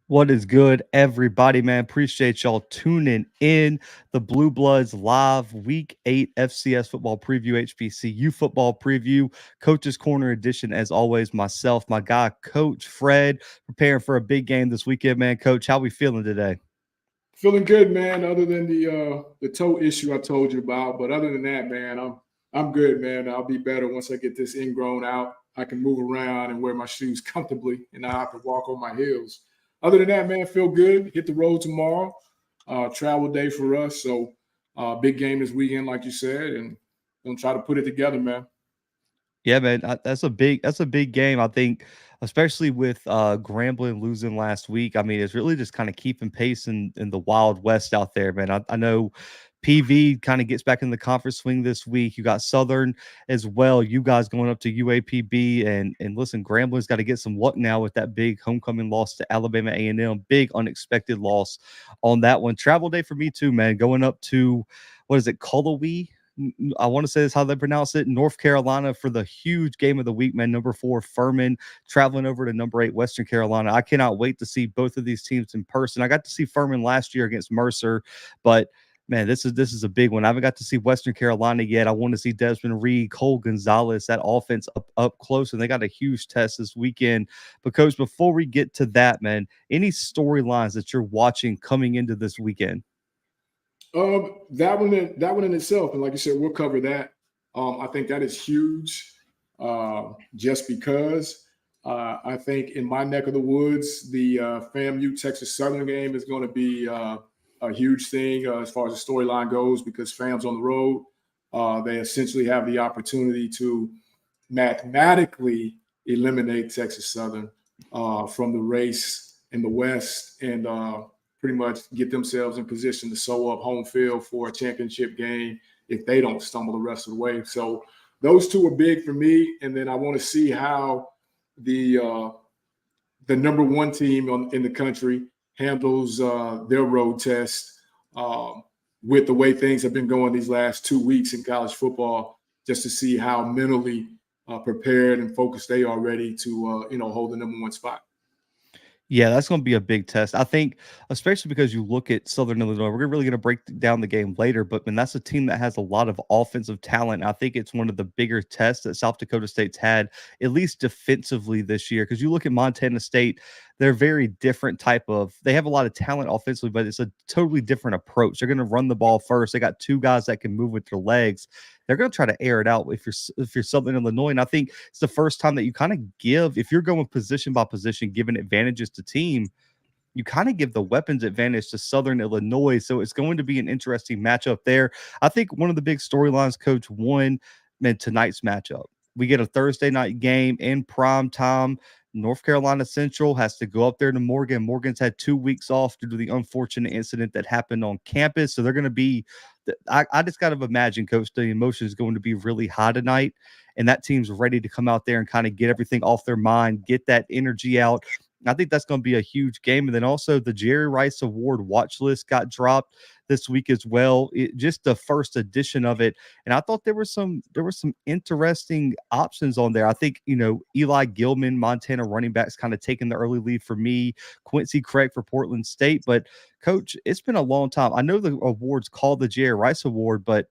What is good, everybody, man? Appreciate y'all tuning in. The Blue Bloods live week 8 FCS football preview, HBCU football preview, Coach's Corner edition. As always, myself, my guy, Coach Fred, preparing for a big game this weekend, man. Coach, how we feeling today? Feeling good, man. Other than the toe issue I told you about, but other than that, man, I'm good, man. I'll be better once I get this ingrown out. I can move around and wear my shoes comfortably, and not have to walk on my heels. Other than that, man, feel good. Hit the road tomorrow. Travel day for us, so big game this weekend, like you said, and gonna try to put it together, man. Yeah, man, that's a big game. I think, especially with Grambling losing last week. I mean, it's really just kind of keeping pace in the Wild West out there, man. I know PV kind of gets back in the conference swing this week. You got Southern as well. You guys going up to UAPB, and listen, Grambling's got to get some luck now with that big homecoming loss to Alabama A&M. Big unexpected loss on that one. Travel day for me too, man. Going up to, what is it, Cullowhee? I want to say that's how they pronounce it, North Carolina, for the huge game of the week, man. Number 4 Ferman traveling over to number 8 Western Carolina. I cannot wait to see both of these teams in person. I got to see Ferman last year against Mercer, but man, this is a big one. I haven't got to see Western Carolina yet. I want to see Desmond Reed, Cole Gonzalez, that offense up close, and they got a huge test this weekend. But Coach, before we get to that, man, any storylines that you're watching coming into this weekend? That one in itself, and like you said, we'll cover that. I think that is huge, just because I think in my neck of the woods, the FAMU Texas Southern game is going to be a huge thing as far as the storyline goes, because FAM's on the road. They essentially have the opportunity to mathematically eliminate Texas Southern from the race in the West, and pretty much get themselves in position to sew up home field for a championship game if they don't stumble the rest of the way. So those two are big for me. And then I want to see how the number one team in the country handles their road test, with the way things have been going these last 2 weeks in college football, just to see how mentally prepared and focused they are ready to hold the number one spot. Yeah, that's going to be a big test. I think, especially because you look at Southern Illinois, we're really going to break down the game later, but man, that's a team that has a lot of offensive talent. I think it's one of the bigger tests that South Dakota State's had, at least defensively this year. Because you look at Montana State, they're very different type of, they have a lot of talent offensively, but it's a totally different approach. They're going to run the ball first. They got two guys that can move with their legs. They're going to try to air it out if you're Southern Illinois. And I think it's the first time that you kind of give, if you're going position by position, giving advantages to team, you kind of give the weapons advantage to Southern Illinois. So it's going to be an interesting matchup there. I think one of the big storylines, Coach, won, man, tonight's matchup. We get a Thursday night game in prime time. North Carolina Central has to go up there to Morgan. Morgan's had 2 weeks off due to the unfortunate incident that happened on campus. So they're going to be, I just got to imagine, Coach, the emotion is going to be really high tonight. And that team's ready to come out there and kind of get everything off their mind, get that energy out. I think that's going to be a huge game. And then also the Jerry Rice Award watch list got dropped this week as well. Just the first edition of it. And I thought there were some interesting options on there. I think, Eli Gilman, Montana running backs, kind of taking the early lead for me. Quincy Craig for Portland State. But Coach, it's been a long time. I know the award's called the Jerry Rice Award, but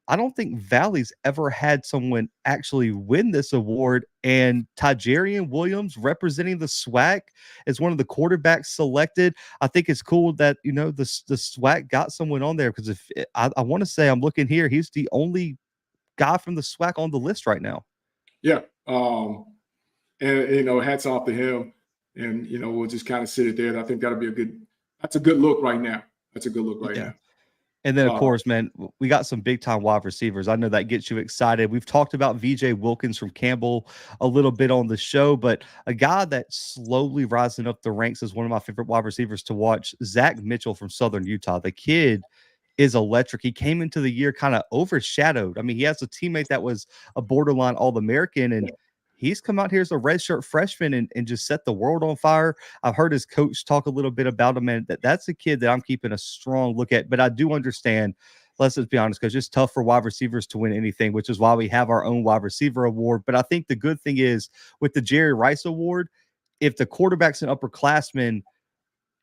I don't think Valley's ever had someone actually win this award. And Tajarian Williams, representing the SWAC, is one of the quarterbacks selected. I think it's cool that, the SWAC got someone on there, because if I want to say, I'm looking here, he's the only guy from the SWAC on the list right now. Yeah. And hats off to him. And, we'll just kind of sit it there. I think that's a good look right now. That's a good look right now. And then, of course, man, we got some big-time wide receivers. I know that gets you excited. We've talked about VJ Wilkins from Campbell a little bit on the show, but a guy that's slowly rising up the ranks is one of my favorite wide receivers to watch, Zach Mitchell from Southern Utah. The kid is electric. He came into the year kind of overshadowed. I mean, he has a teammate that was a borderline All-American, and he's come out here as a redshirt freshman and just set the world on fire. I've heard his coach talk a little bit about him, and that's a kid that I'm keeping a strong look at. But I do understand, let's just be honest, because it's tough for wide receivers to win anything, which is why we have our own wide receiver award. But I think the good thing is with the Jerry Rice Award, if the quarterback's an upperclassman,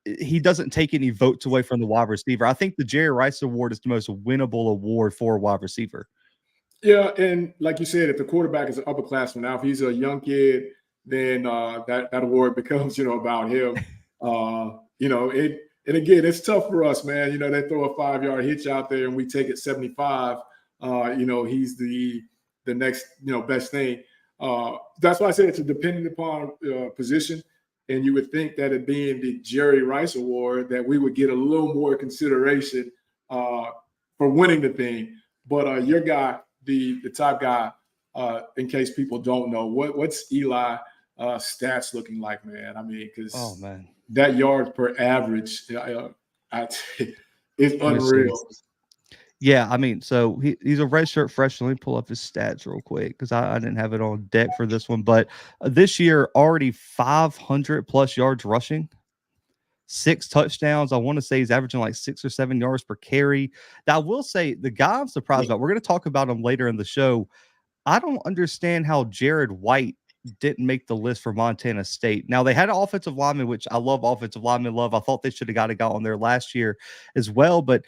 he doesn't take any votes away from the wide receiver. I think the Jerry Rice Award is the most winnable award for a wide receiver. Yeah, and like you said, if the quarterback is an upperclassman now, if he's a young kid, then that award becomes about him. And again, it's tough for us, man. They throw a 5-yard hitch out there and we take it 75. He's the next best thing. That's why I said it's dependent upon position. And you would think that it being the Jerry Rice Award, that we would get a little more consideration for winning the thing. But your guy, the top guy, in case people don't know, what's Eli stats looking like, man? I mean, because that yards per average, it's unreal. Yeah, I mean, so he's a redshirt freshman. Let me pull up his stats real quick because I didn't have it on deck for this one. But this year, already 500 plus yards rushing, 6 touchdowns. I want to say he's averaging like 6 or 7 yards per carry. Now, I will say the guy I'm surprised about, we're going to talk about him later in the show. I don't understand how Jared White didn't make the list for Montana State. Now, they had an offensive lineman, which I love offensive lineman love. I thought they should have got a guy on there last year as well, but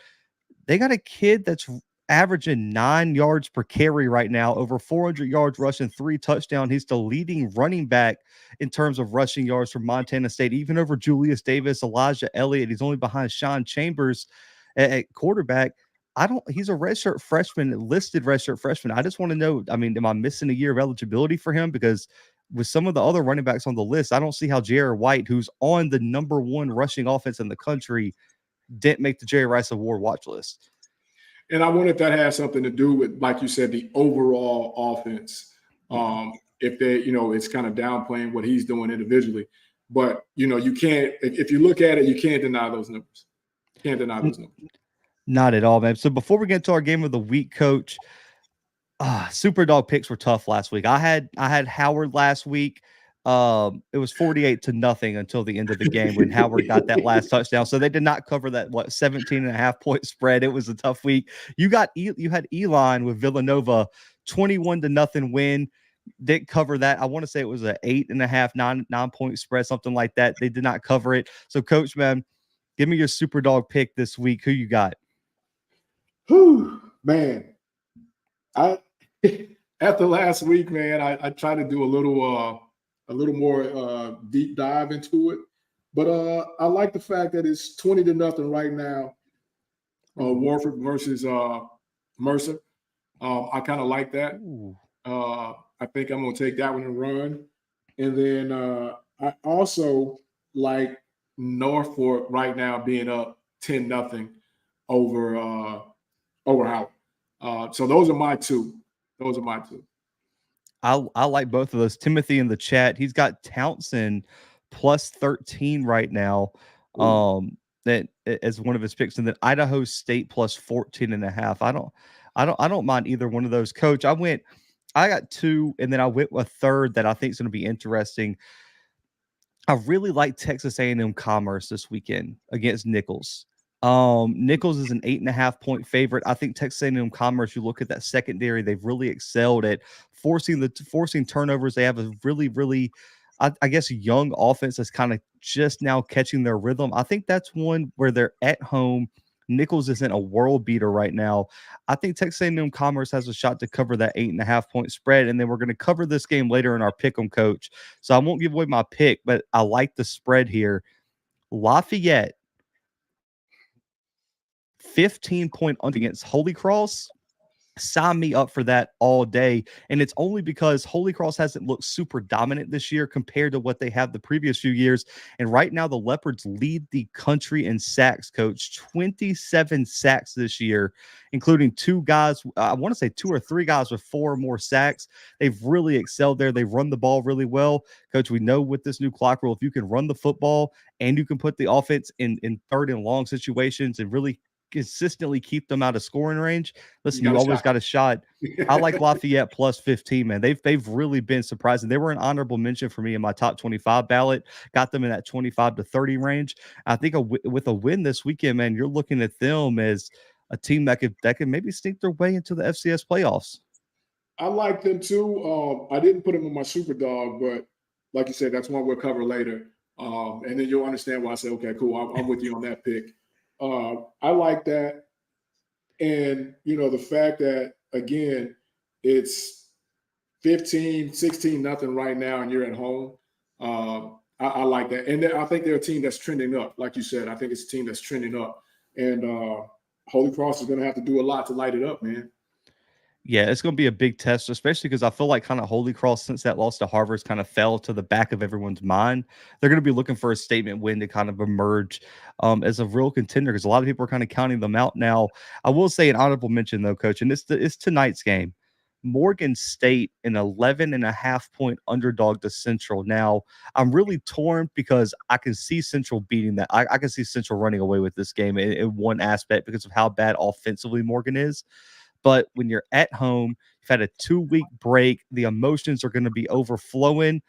they got a kid that's averaging 9 yards per carry right now, over 400 yards rushing, 3 touchdowns. He's the leading running back in terms of rushing yards from Montana State, even over Julius Davis, Elijah Elliott. He's only behind Sean Chambers at quarterback. He's a redshirt freshman, listed redshirt freshman. I just want to know, I mean, am I missing a year of eligibility for him? Because with some of the other running backs on the list, I don't see how Jared White, who's on the #1 rushing offense in the country, didn't make the Jerry Rice Award watch list. And I wonder if that has something to do with, like you said, the overall offense. If they, it's kind of downplaying what he's doing individually. But, you can't, if you look at it, you can't deny those numbers. Can't deny those numbers. Not at all, man. So before we get to our game of the week, Coach, Super Dog picks were tough last week. I had Howard last week. It was 48-0 until the end of the game when Howard got that last touchdown. So they did not cover that 17.5 point spread. It was a tough week. You had Elon with Villanova, 21-0 win. Didn't cover that. I want to say it was an 8.5, 9 point spread, something like that. They did not cover it. So, Coach, man, give me your Super Dog pick this week. Who you got? Whew, man. After last week, man, I tried to do a little more deep dive into it. But I like the fact that it's 20-0 right now. Warford versus Mercer. I kind of like that. I think I'm going to take that one and run. And then I also like Norfolk right now being up 10-0 over Howard. So those are my two. I like both of those. Timothy in the chat, he's got Townsend plus 13 right now. That as one of his picks, and then Idaho State plus 14.5. I don't mind either one of those. Coach, I got 2, and then I went with a third that I think is going to be interesting. I really like Texas A&M Commerce this weekend against Nichols. Nichols is an 8.5 point favorite. I think Texas A&M Commerce, you look at that secondary, they've really excelled at forcing turnovers. They have a really, I guess, young offense that's kind of just now catching their rhythm. I think that's one where they're at home. Nichols isn't a world beater right now. I think Texas A&M Commerce has a shot to cover that 8.5 point spread, and then we're going to cover this game later in our pick'em, Coach. So I won't give away my pick, but I like the spread here. Lafayette 15-point under against Holy Cross. Sign me up for that all day. And it's only because Holy Cross hasn't looked super dominant this year compared to what they have the previous few years. And right now, the Leopards lead the country in sacks, Coach. 27 sacks this year, including 2 guys. I want to say 2 or 3 guys with 4 or more sacks. They've really excelled there. They run the ball really well. Coach, we know with this new clock rule, if you can run the football and you can put the offense in third and long situations and really consistently keep them out of scoring range. Listen, you always got a shot. I like Lafayette plus 15, man. They've really been surprising. They were an honorable mention for me in my top 25 ballot. Got them in that 25 to 30 range. I think with a win this weekend, man, you're looking at them as a team that could maybe sneak their way into the FCS playoffs. I like them too. I didn't put them on my super dog, but like you said, that's one we'll cover later. And then you'll understand why I say, okay, cool, I'm with you on that pick. I like that. And, the fact that, again, it's 15, 16, nothing right now, and you're at home. I like that. And I think they're a team that's trending up. Like you said, I think it's a team that's trending up. And Holy Cross is going to have to do a lot to light it up, man. Yeah, it's going to be a big test, especially because I feel like kind of Holy Cross, since that loss to Harvard's kind of fell to the back of everyone's mind. They're going to be looking for a statement win to kind of emerge as a real contender, because a lot of people are kind of counting them out now. I will say an honorable mention, though, Coach, and it's tonight's game. Morgan State, an 11.5-point underdog to Central. Now, I'm really torn because I can see Central beating that. I can see Central running away with this game in one aspect because of how bad offensively Morgan is. But when you're at home, you've had a 2-week break, the emotions are going to be overflowing.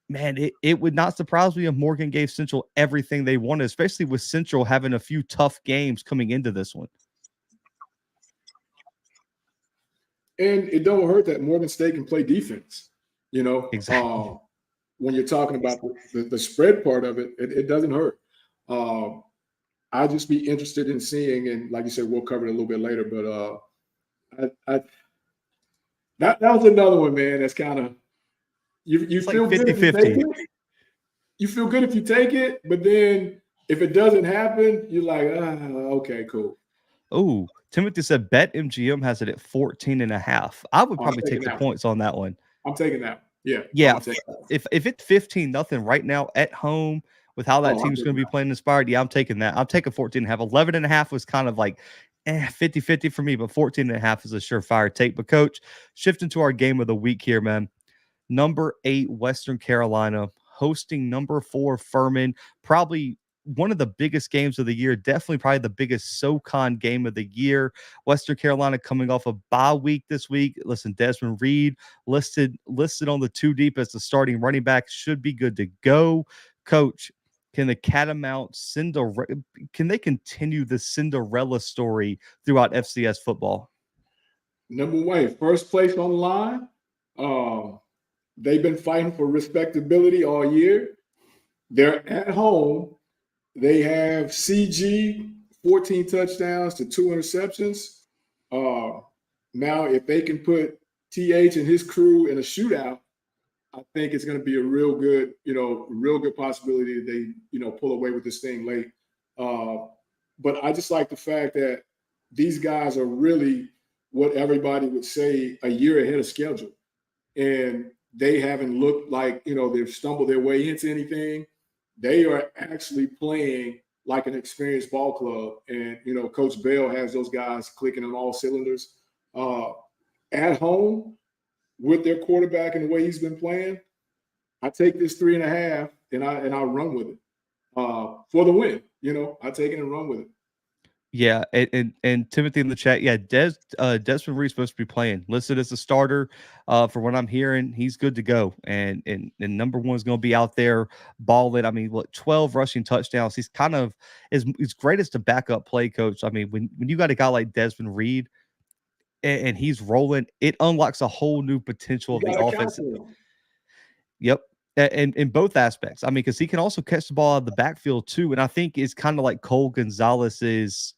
Man, it would not surprise me if Morgan gave Central everything they wanted, especially with Central having a few tough games coming into this one. And it don't hurt that Morgan State can play defense. Exactly. When you're talking about the spread part of it, it doesn't hurt. I'd just be interested in seeing, and like you said, we'll cover it a little bit later, but that was another one, man. That's kind of you feel like 50-50. good if you take it. You feel good if you take it, but then if it doesn't happen, you're like, okay, cool. Oh, Timothy said bet MGM has it at 14.5. I would probably take the points on that one. I'm taking that. Yeah. If it's 15-0 right now at home with how that team's going to be playing inspired, I'm taking that. I'm taking 14.5. 11.5 was kind of like 50-50 for me, but 14.5 is a surefire take. But Coach, shifting to our game of the week here, man. Number 8 Western Carolina hosting number 4 Ferman, probably one of the biggest games of the year, definitely probably the biggest SoCon game of the year. Western Carolina coming off a bye week this week. Listen, Desmond Reed listed on the 2 deep as the starting running back, should be good to go. Coach, can the Catamount can they continue the Cinderella story throughout FCS football? Number 1, first place on the line. They've been fighting for respectability all year. They're at home. They have CG, 14 touchdowns to 2 interceptions. Now, if they can put TH and his crew in a shootout, I think it's going to be a real good possibility that they, pull away with this thing late. But I just like the fact that these guys are really what everybody would say a year ahead of schedule. And they haven't looked like, they've stumbled their way into anything. They are actually playing like an experienced ball club. And, Coach Bell has those guys clicking on all cylinders. At home with their quarterback and the way he's been playing, I take this 3.5 and I run with it for the win. I take it and run with it. Yeah, and Timothy in the chat, Desmond Reed's supposed to be playing, listed as a starter. For what I'm hearing, he's good to go, and number 1 is going to be out there balling. I mean, 12 rushing touchdowns. He's kind of is great as the backup play coach. I mean, when you got a guy like Desmond Reed and he's rolling, it unlocks a whole new potential of the offense. Yep. And in both aspects. I mean, because he can also catch the ball out of the backfield too. And I think it's kind of like Cole Gonzalez's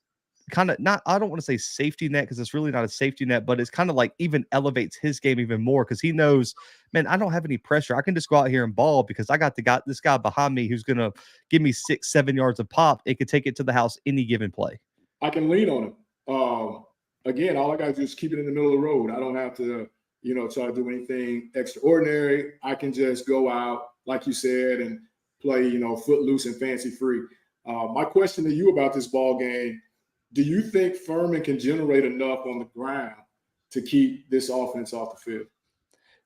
kind of not, I don't want to say safety net because it's really not a safety net, but it's kind of like even elevates his game even more because he knows, man, I don't have any pressure. I can just go out here and ball because I got this guy behind me who's going to give me 6-7 yards of pop. It could take it to the house any given play. I can lean on him. Again, all I got to do is keep it in the middle of the road. I don't have to, try to do anything extraordinary. I can just go out, like you said, and play, footloose and fancy free. My question to you about this ball game, do you think Ferman can generate enough on the ground to keep this offense off the field?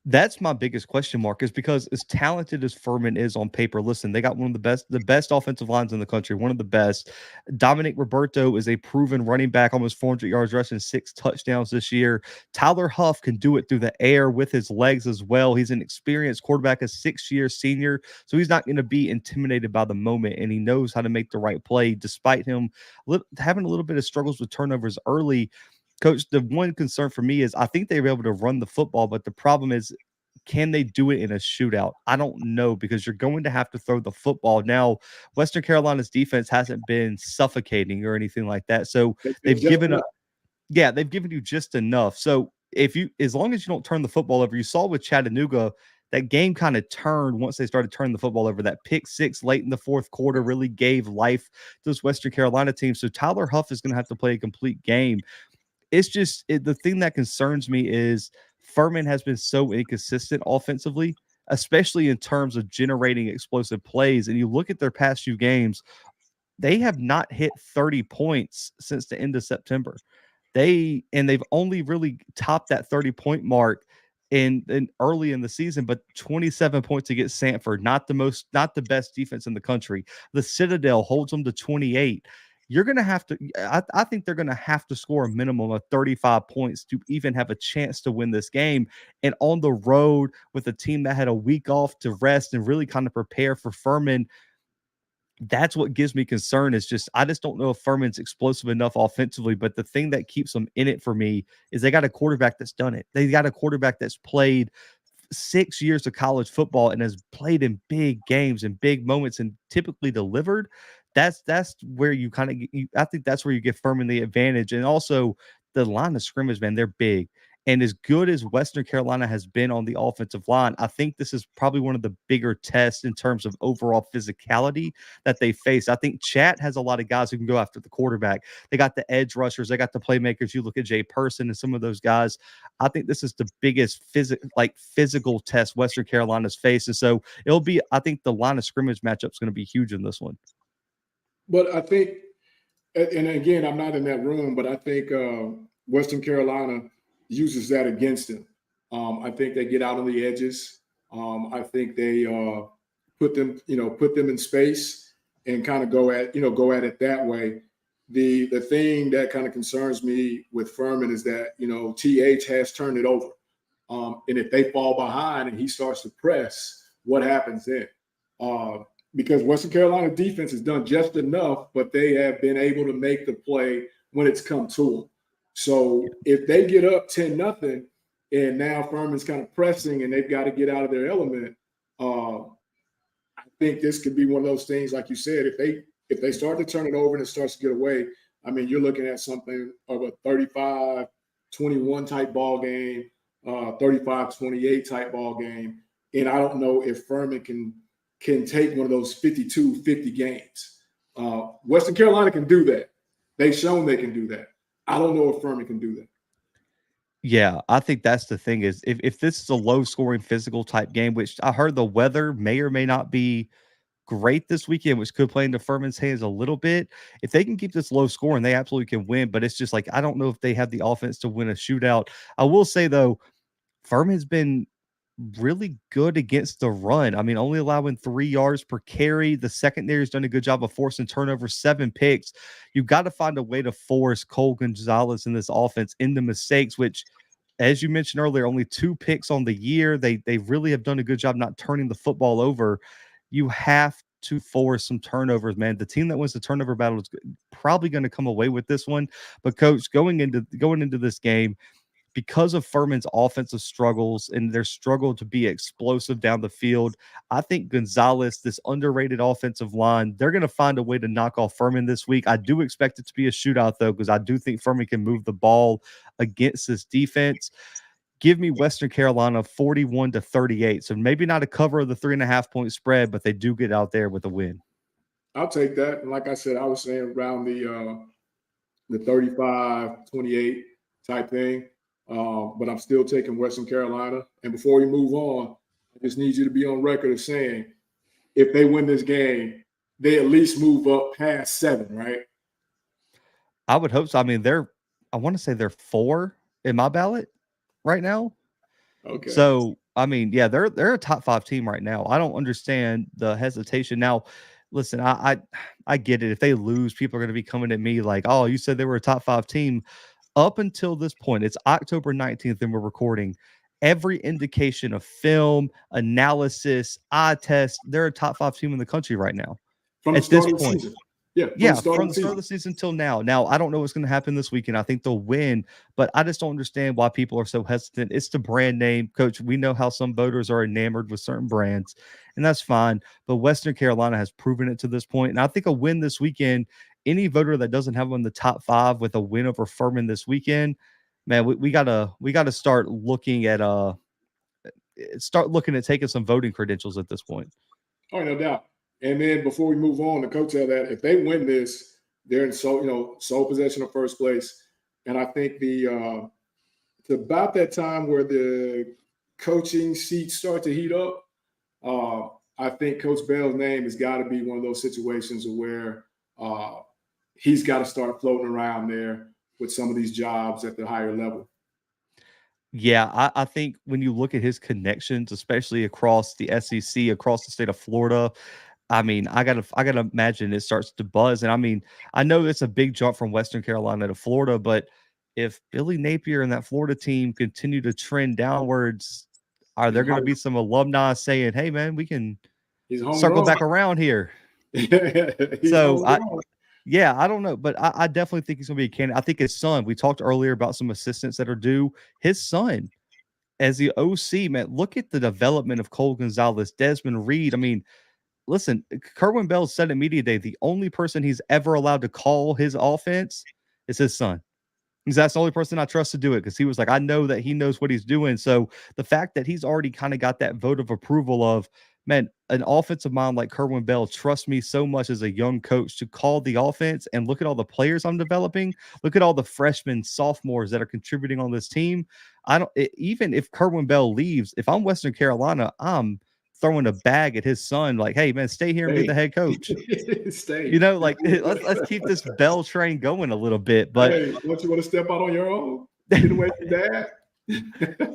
That's my biggest question mark, is because as talented as Ferman is on paper, listen, they got one of the best offensive lines in the country, one of the best. Dominic Roberto is a proven running back, almost 400 yards rushing, 6 touchdowns this year. Tyler Huff can do it through the air with his legs as well. He's an experienced quarterback, a 6-year senior, so he's not going to be intimidated by the moment, and he knows how to make the right play, despite him having a little bit of struggles with turnovers early. Coach, the one concern for me is I think they were able to run the football, but the problem is, Can they do it in a shootout? I don't know, because you're going to have to throw the football. Now, Western Carolina's defense hasn't been suffocating or anything like that. So they've just given enough. up. Yeah, they've given you just enough. So as long as you don't turn the football over, you saw with Chattanooga, that game kind of turned once they started turning the football over. That pick six late in the fourth quarter really gave life to this Western Carolina team. So Tyler Huff is going to have to play a complete game. It's just the thing that concerns me is Ferman has been so inconsistent offensively, especially in terms of generating explosive plays. And you look at their past few games, they have not hit 30 points since the end of September. They've only really topped that 30-point mark in early in the season, but 27 points against Sanford, not the best defense in the country. The Citadel holds them to 28. You're going to have to, I think they're going to have to score a minimum of 35 points to even have a chance to win this game. And on the road with a team that had a week off to rest and really kind of prepare for Ferman, that's what gives me concern. Is just, I just don't know if Ferman's explosive enough offensively. But the thing that keeps them in it for me is they got a quarterback that's done it. They got a quarterback that's played 6 years of college football and has played in big games and big moments and typically delivered. That's where you kind of, I think that's where you give Ferman the advantage. And also the line of scrimmage, man, they're big. And as good as Western Carolina has been on the offensive line, I think this is probably one of the bigger tests in terms of overall physicality that they face. I think Chat has a lot of guys who can go after the quarterback. They got the edge rushers. They got the playmakers. You look at Jay Person and some of those guys. I think this is the biggest physical test Western Carolina's faced. And so it'll be, I think the line of scrimmage matchup is going to be huge in this one. But I think, and again, I'm not in that room, but I think Western Carolina uses that against them. I think they get out on the edges. I think they put them in space and kind of go at it that way. The thing that kind of concerns me with Ferman is that TH has turned it over, and if they fall behind and he starts to press, what happens then? Because Western Carolina defense has done just enough, but they have been able to make the play when it's come to them. So if they get up 10-0 and now Ferman's kind of pressing and they've got to get out of their element, I think this could be one of those things, like you said, if they start to turn it over and it starts to get away, I mean, you're looking at something of a 35-21 type ball game, 35-28 type ball game. And I don't know if Ferman can take one of those 52-50 games. Western Carolina can do that. They've shown they can do that. I don't know if Ferman can do that. Yeah, I think that's the thing is if this is a low scoring physical type game, which I heard the weather may or may not be great this weekend, which could play into Furman's hands a little bit. If they can keep this low scoring, they absolutely can win. But it's just like, I don't know if they have the offense to win a shootout. I will say though, Furman's been really good against the run. I mean, only allowing 3 yards per carry. The secondary has done a good job of forcing turnovers, 7 picks. You've got to find a way to force Cole Gonzalez in this offense into mistakes, which, as you mentioned earlier, only 2 picks on the year. They really have done a good job not turning the football over. You have to force some turnovers, man. The team that wins the turnover battle is probably going to come away with this one. But coach, going into this game, because of Furman's offensive struggles and their struggle to be explosive down the field, I think Gonzalez, this underrated offensive line, they're going to find a way to knock off Ferman this week. I do expect it to be a shootout, though, because I do think Ferman can move the ball against this defense. Give me Western Carolina 41-38. So maybe not a cover of the 3.5-point spread, but they do get out there with a win. I'll take that. And like I said, I was saying around the 35-28 type thing. But I'm still taking Western Carolina. And before we move on, I just need you to be on record of saying if they win this game, they at least move up past 7, right? I would hope so. I mean, I want to say they're 4 in my ballot right now. Okay. So, I mean, yeah, they're a top 5 team right now. I don't understand the hesitation. Now, listen, I get it. If they lose, people are going to be coming at me like, "Oh, you said they were a top 5 team." Up until this point, it's October 19th and we're recording. Every indication of film, analysis, eye test, they're a top 5 team in the country right now. From the At this start of the point, season. From the Yeah, start from of the the start of season. the season till now. Now, I don't know what's going to happen this weekend. I think they'll win, but I just don't understand why people are so hesitant. It's the brand name, Coach. We know how some voters are enamored with certain brands, and that's fine. But Western Carolina has proven it to this point, and I think a win this weekend, any voter that doesn't have them in the top 5 with a win over Ferman this weekend, man, we gotta start looking at taking some voting credentials at this point. Oh, no doubt. And then before we move on, the coach said that if they win this, they're in sole possession of first place. And I think it's about that time where the coaching seats start to heat up. I think Coach Bell's name has got to be one of those situations where he's got to start floating around there with some of these jobs at the higher level. Yeah, I think when you look at his connections, especially across the SEC, across the state of Florida, I mean, I gotta imagine it starts to buzz. And I mean, I know it's a big jump from Western Carolina to Florida, but if Billy Napier and that Florida team continue to trend downwards, are there going to be some alumni saying, "Hey, man, we can He's circle homegrown. back around here"? He's So homegrown. yeah, I don't know, but I definitely think he's going to be a candidate. I think his son. We talked earlier about some assistants that are due. His son as the OC, man, look at the development of Cole Gonzalez, Desmond Reed. I mean, listen, Kerwin Bell said at Media Day the only person he's ever allowed to call his offense is his son. That's the only person I trust to do it because he was like, I know that he knows what he's doing. So the fact that he's already kind of got that vote of approval of, man, an offensive mind like Kerwin Bell trusts me so much as a young coach to call the offense and look at all the players I'm developing. Look at all the freshmen, sophomores that are contributing on this team. Even if Kerwin Bell leaves, if I'm Western Carolina, I'm throwing a bag at his son, like, hey, man, stay here and be the head coach. Stay. Like let's keep this Bell train going a little bit. But hey, don't you want to step out on your own? Get away from dad.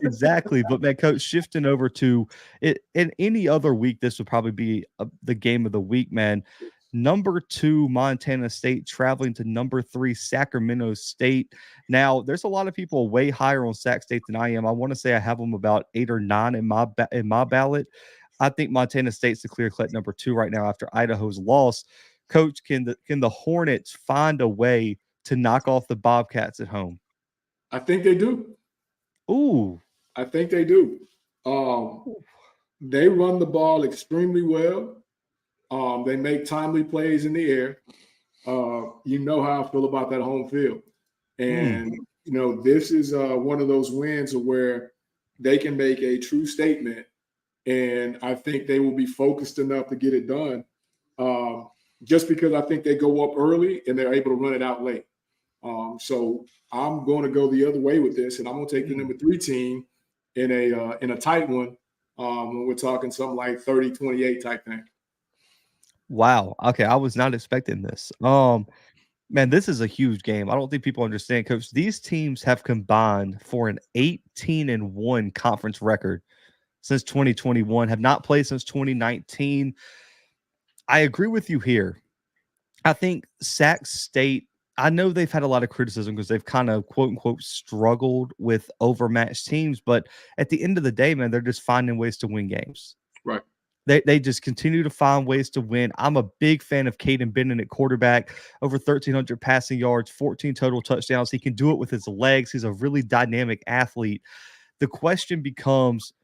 Exactly. But man, coach, shifting over to it in any other week, this would probably be the game of the week, man. Number 2, Montana State traveling to number 3, Sacramento State. Now, there's a lot of people way higher on Sac State than I am. I want to say I have them about 8 or 9 in my ballot. I think Montana State's the clear-cut number 2 right now after Idaho's loss. Coach, can the Hornets find a way to knock off the Bobcats at home? I think they do. Ooh. I think they do. They run the ball extremely well. They make timely plays in the air. You know how I feel about that home field. And, this is one of those wins where they can make a true statement. And I think they will be focused enough to get it done just because I think they go up early and they're able to run it out late. So I'm going to go the other way with this, and I'm going to take the number 3 team in a tight one when we're talking something like 30-28 type thing. Wow. Okay, I was not expecting this. Man, this is a huge game. I don't think people understand, Coach. These teams have combined for an 18-1 conference record since 2021, have not played since 2019. I agree with you here. I think Sac State, I know they've had a lot of criticism because they've kind of quote unquote struggled with overmatched teams, but at the end of the day, man, they're just finding ways to win games. Right. They just continue to find ways to win. I'm a big fan of Caden Bennett at quarterback, over 1,300 passing yards, 14 total touchdowns. He can do it with his legs. He's a really dynamic athlete. The question becomes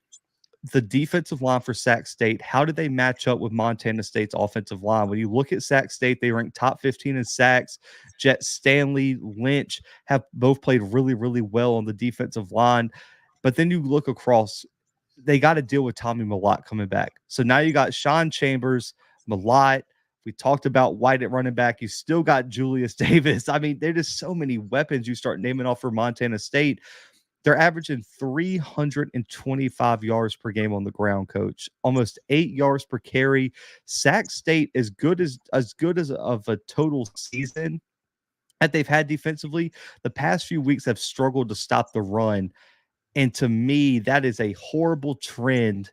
the defensive line for Sac State. How do they match up with Montana State's offensive line? When you look at Sac State, they rank top 15 in sacks. Jet Stanley, Lynch have both played really, really well on the defensive line. But then you look across, they got to deal with Tommy Mellott coming back. So now you got Sean Chambers, Mellott. We talked about White at running back. You still got Julius Davis. I mean, there's just so many weapons you start naming off for Montana State. They're averaging 325 yards per game on the ground, Coach. Almost 8 yards per carry. Sac State, as good as of a total season that they've had defensively, the past few weeks have struggled to stop the run. And to me, that is a horrible trend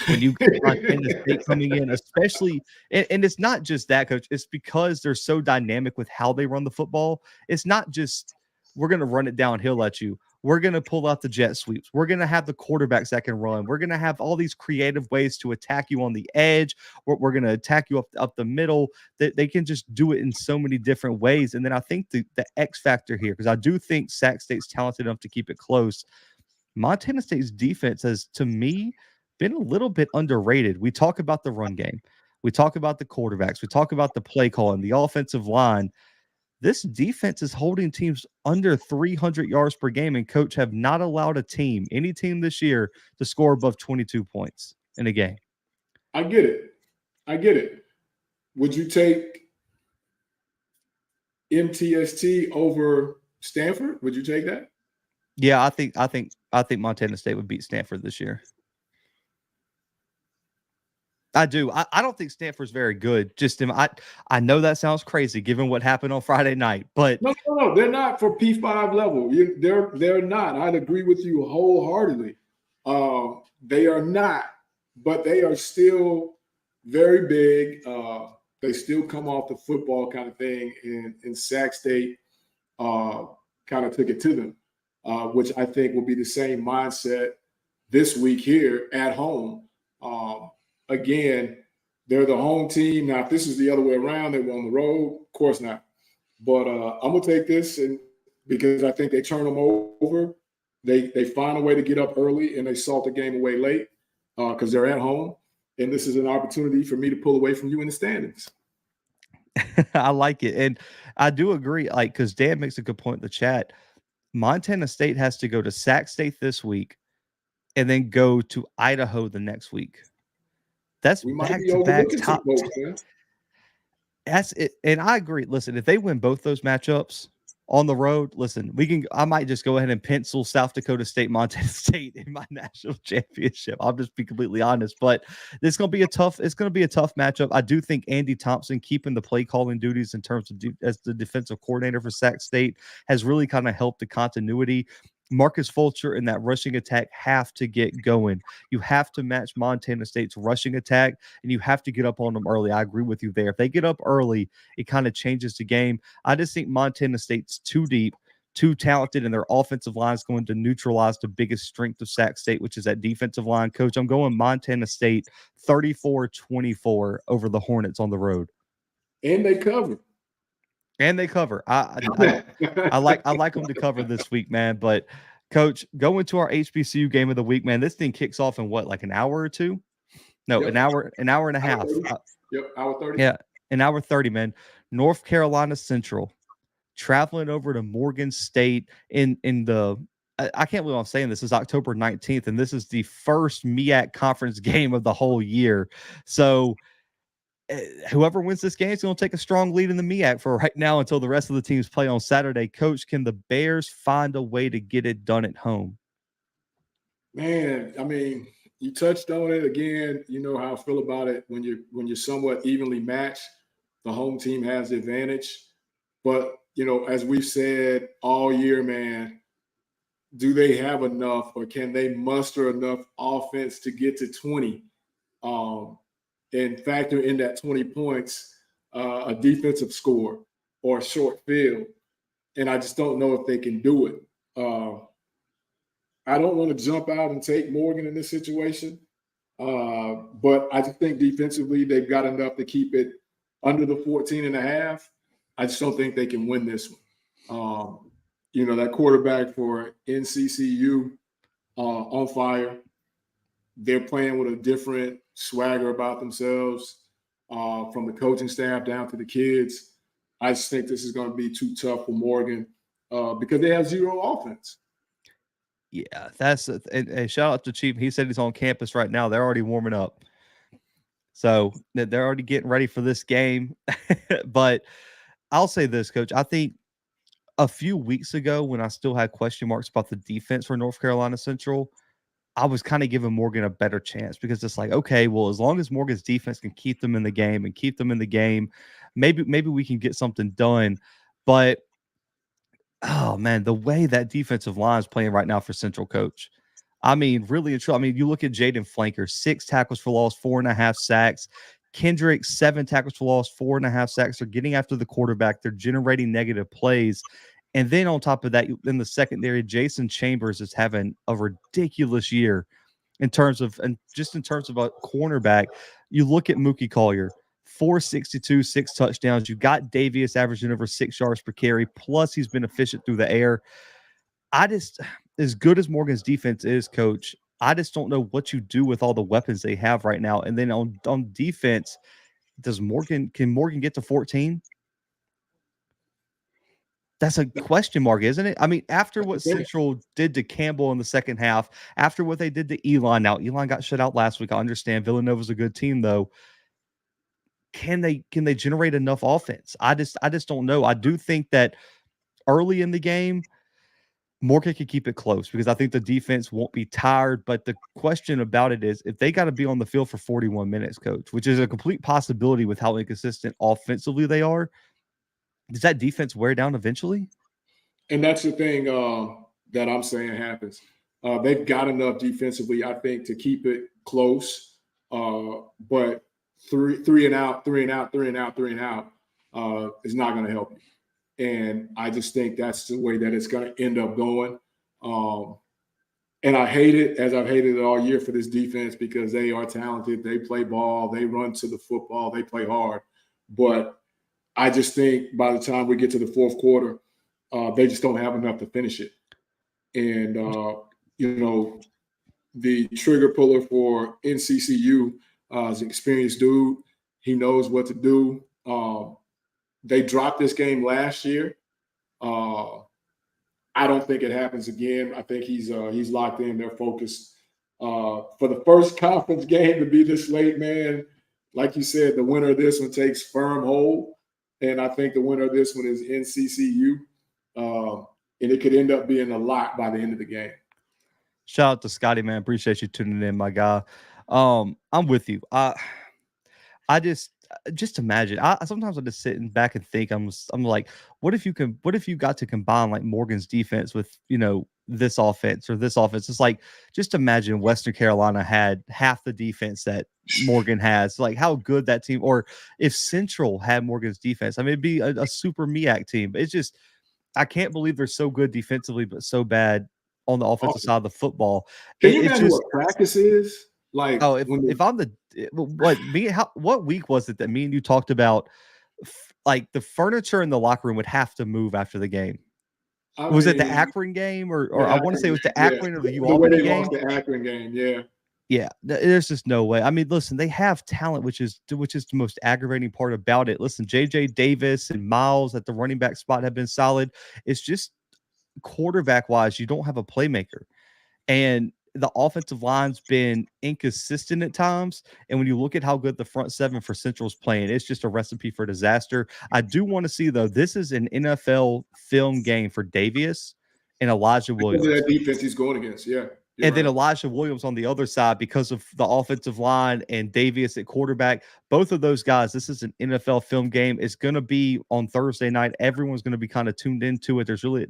when you get Montana State coming in, especially, and it's not just that, Coach. It's because they're so dynamic with how they run the football. It's not just, we're going to run it downhill at you. We're going to pull out the jet sweeps. We're going to have the quarterbacks that can run. We're going to have all these creative ways to attack you on the edge. We're going to attack you up the middle. They can just do it in so many different ways. And then I think the X factor here, because I do think Sac State's talented enough to keep it close. Montana State's defense has, to me, been a little bit underrated. We talk about the run game. We talk about the quarterbacks. We talk about the play call and the offensive line. This defense is holding teams under 300 yards per game, and coach have not allowed any team this year to score above 22 points in a game. I get it. Would you take MTST over Stanford? Would you take that? Yeah, I think Montana State would beat Stanford this year. I do. I don't think Stanford's very good. I know that sounds crazy given what happened on Friday night, but no, they're not for P5 level. They're not. I'd agree with you wholeheartedly. They are not, but they are still very big. They still come off the football kind of thing, and Sac State kind of took it to them, which I think will be the same mindset this week here at home. Again, they're the home team. Now, if this is the other way around, they were on the road, of course not. But I'm going to take this because I think they turn them over. They find a way to get up early, and they salt the game away late because they're at home. And this is an opportunity for me to pull away from you in the standings. I like it. And I do agree, because Dan makes a good point in the chat. Montana State has to go to Sac State this week and then go to Idaho the next week. That's back-to-back top. That's it. And I agree. Listen, if they win both those matchups on the road, I might just go ahead and pencil South Dakota State, Montana State in my national championship. I'll just be completely honest, but it's going to be a tough matchup. I do think Andy Thompson keeping the play calling duties in terms of as the defensive coordinator for Sac State has really kind of helped the continuity. Marcus Fulcher and that rushing attack have to get going. You have to match Montana State's rushing attack, and you have to get up on them early. I agree with you there. If they get up early, it kind of changes the game. I just think Montana State's too deep, too talented, and their offensive line is going to neutralize the biggest strength of Sac State, which is that defensive line. Coach, I'm going Montana State 34-24 over the Hornets on the road. And they cover. I like them to cover this week, man. But Coach, going to our HBCU game of the week, man. This thing kicks off in what, like an hour or two? No, yep. an hour and a half. Hour 30. Yeah, an hour 30, man. North Carolina Central traveling over to Morgan State in the. I can't believe I'm saying this. Is October 19th, and this is the first MEAC conference game of the whole year. So. Whoever wins this game is going to take a strong lead in the MEAC for right now until the rest of the teams play on Saturday. Coach, can the Bears find a way to get it done at home? Man, I mean, you touched on it again. You know how I feel about it when you're somewhat evenly matched. The home team has the advantage. But, as we've said all year, man, do they have enough, or can they muster enough offense to get to 20? And factor in that 20 points, a defensive score or a short field. And I just don't know if they can do it. I don't want to jump out and take Morgan in this situation. But I just think defensively they've got enough to keep it under the 14.5. I just don't think they can win this one. That quarterback for NCCU on fire. They're playing with a different swagger about themselves, from the coaching staff down to the kids. I just think this is going to be too tough for Morgan because they have zero offense. Yeah, and shout out to Chief. He said he's on campus right now. They're already warming up. So they're already getting ready for this game. But I'll say this, Coach. I think a few weeks ago when I still had question marks about the defense for North Carolina Central, I was kind of giving Morgan a better chance because it's like, okay, well, as long as Morgan's defense can keep them in the game, maybe we can get something done. But, oh, man, the way that defensive line is playing right now for Central, Coach, I mean, really and truly. I mean, you look at Jaden Flanker, 6 tackles for loss, 4.5 sacks. Kendrick, 7 tackles for loss, 4.5 sacks. They're getting after the quarterback. They're generating negative plays. And then on top of that, in the secondary, Jason Chambers is having a ridiculous year in terms of, and just in terms of a cornerback. You look at Mookie Collier, 462, 6 touchdowns. You got Davius averaging over 6 yards per carry, plus he's been efficient through the air. I just, as good as Morgan's defense is, Coach, I just don't know what you do with all the weapons they have right now. And then on defense, can Morgan get to 14? That's a question mark, isn't it? I mean, after what Central did to Campbell in the second half, after what they did to Elon, now Elon got shut out last week. I understand Villanova's a good team, though. Can they generate enough offense? I just don't know. I do think that early in the game, Morgan could keep it close because I think the defense won't be tired. But the question about it is if they got to be on the field for 41 minutes, Coach, which is a complete possibility with how inconsistent offensively they are, does that defense wear down eventually? And that's the thing that I'm saying happens. They've got enough defensively, I think, to keep it close. But three and out is not going to help you. And I just think that's the way that it's going to end up going. And I hate it, as I've hated it all year for this defense, because they are talented. They play ball. They run to the football. They play hard. But I just think by the time we get to the fourth quarter, they just don't have enough to finish it. And, the trigger puller for NCCU is an experienced dude. He knows what to do. They dropped this game last year. I don't think it happens again. I think he's locked in. They're focused. For the first conference game to be this late, man, like you said, the winner of this one takes firm hold. And I think the winner of this one is NCCU. And it could end up being a lot by the end of the game. Shout out to Scotty, man. Appreciate you tuning in, my guy. I'm with you. I just imagine. Sometimes I just sitting back and think I'm like, what if you got to combine like Morgan's defense with this offense or this offense? It's like, just imagine Western Carolina had half the defense that Morgan has. Like how good that team, or if Central had Morgan's defense, I mean, it'd be a super MEAC team. It's just, I can't believe they're so good defensively, but so bad on the offensive side of the football. Can you imagine what practice is? Like, oh, if I'm what week was it that me and you talked about? Like the furniture in the locker room would have to move after the game. Was it the Akron game, or I want to say it was the Akron or the UAlbany game? Lost the Akron game, yeah. Yeah, there's just no way. I mean, listen, they have talent, which is the most aggravating part about it. Listen, JJ Davis and Miles at the running back spot have been solid. It's just quarterback wise, you don't have a playmaker, and the offensive line's been inconsistent at times. And when you look at how good the front seven for Central's playing, it's just a recipe for disaster. I do want to see, though, this is an NFL film game for Davius and Elijah Williams. Because of that defense he's going against, yeah. And then Elijah Williams on the other side because of the offensive line and Davius at quarterback. Both of those guys, this is an NFL film game. It's going to be on Thursday night. Everyone's going to be kind of tuned into it. There's really,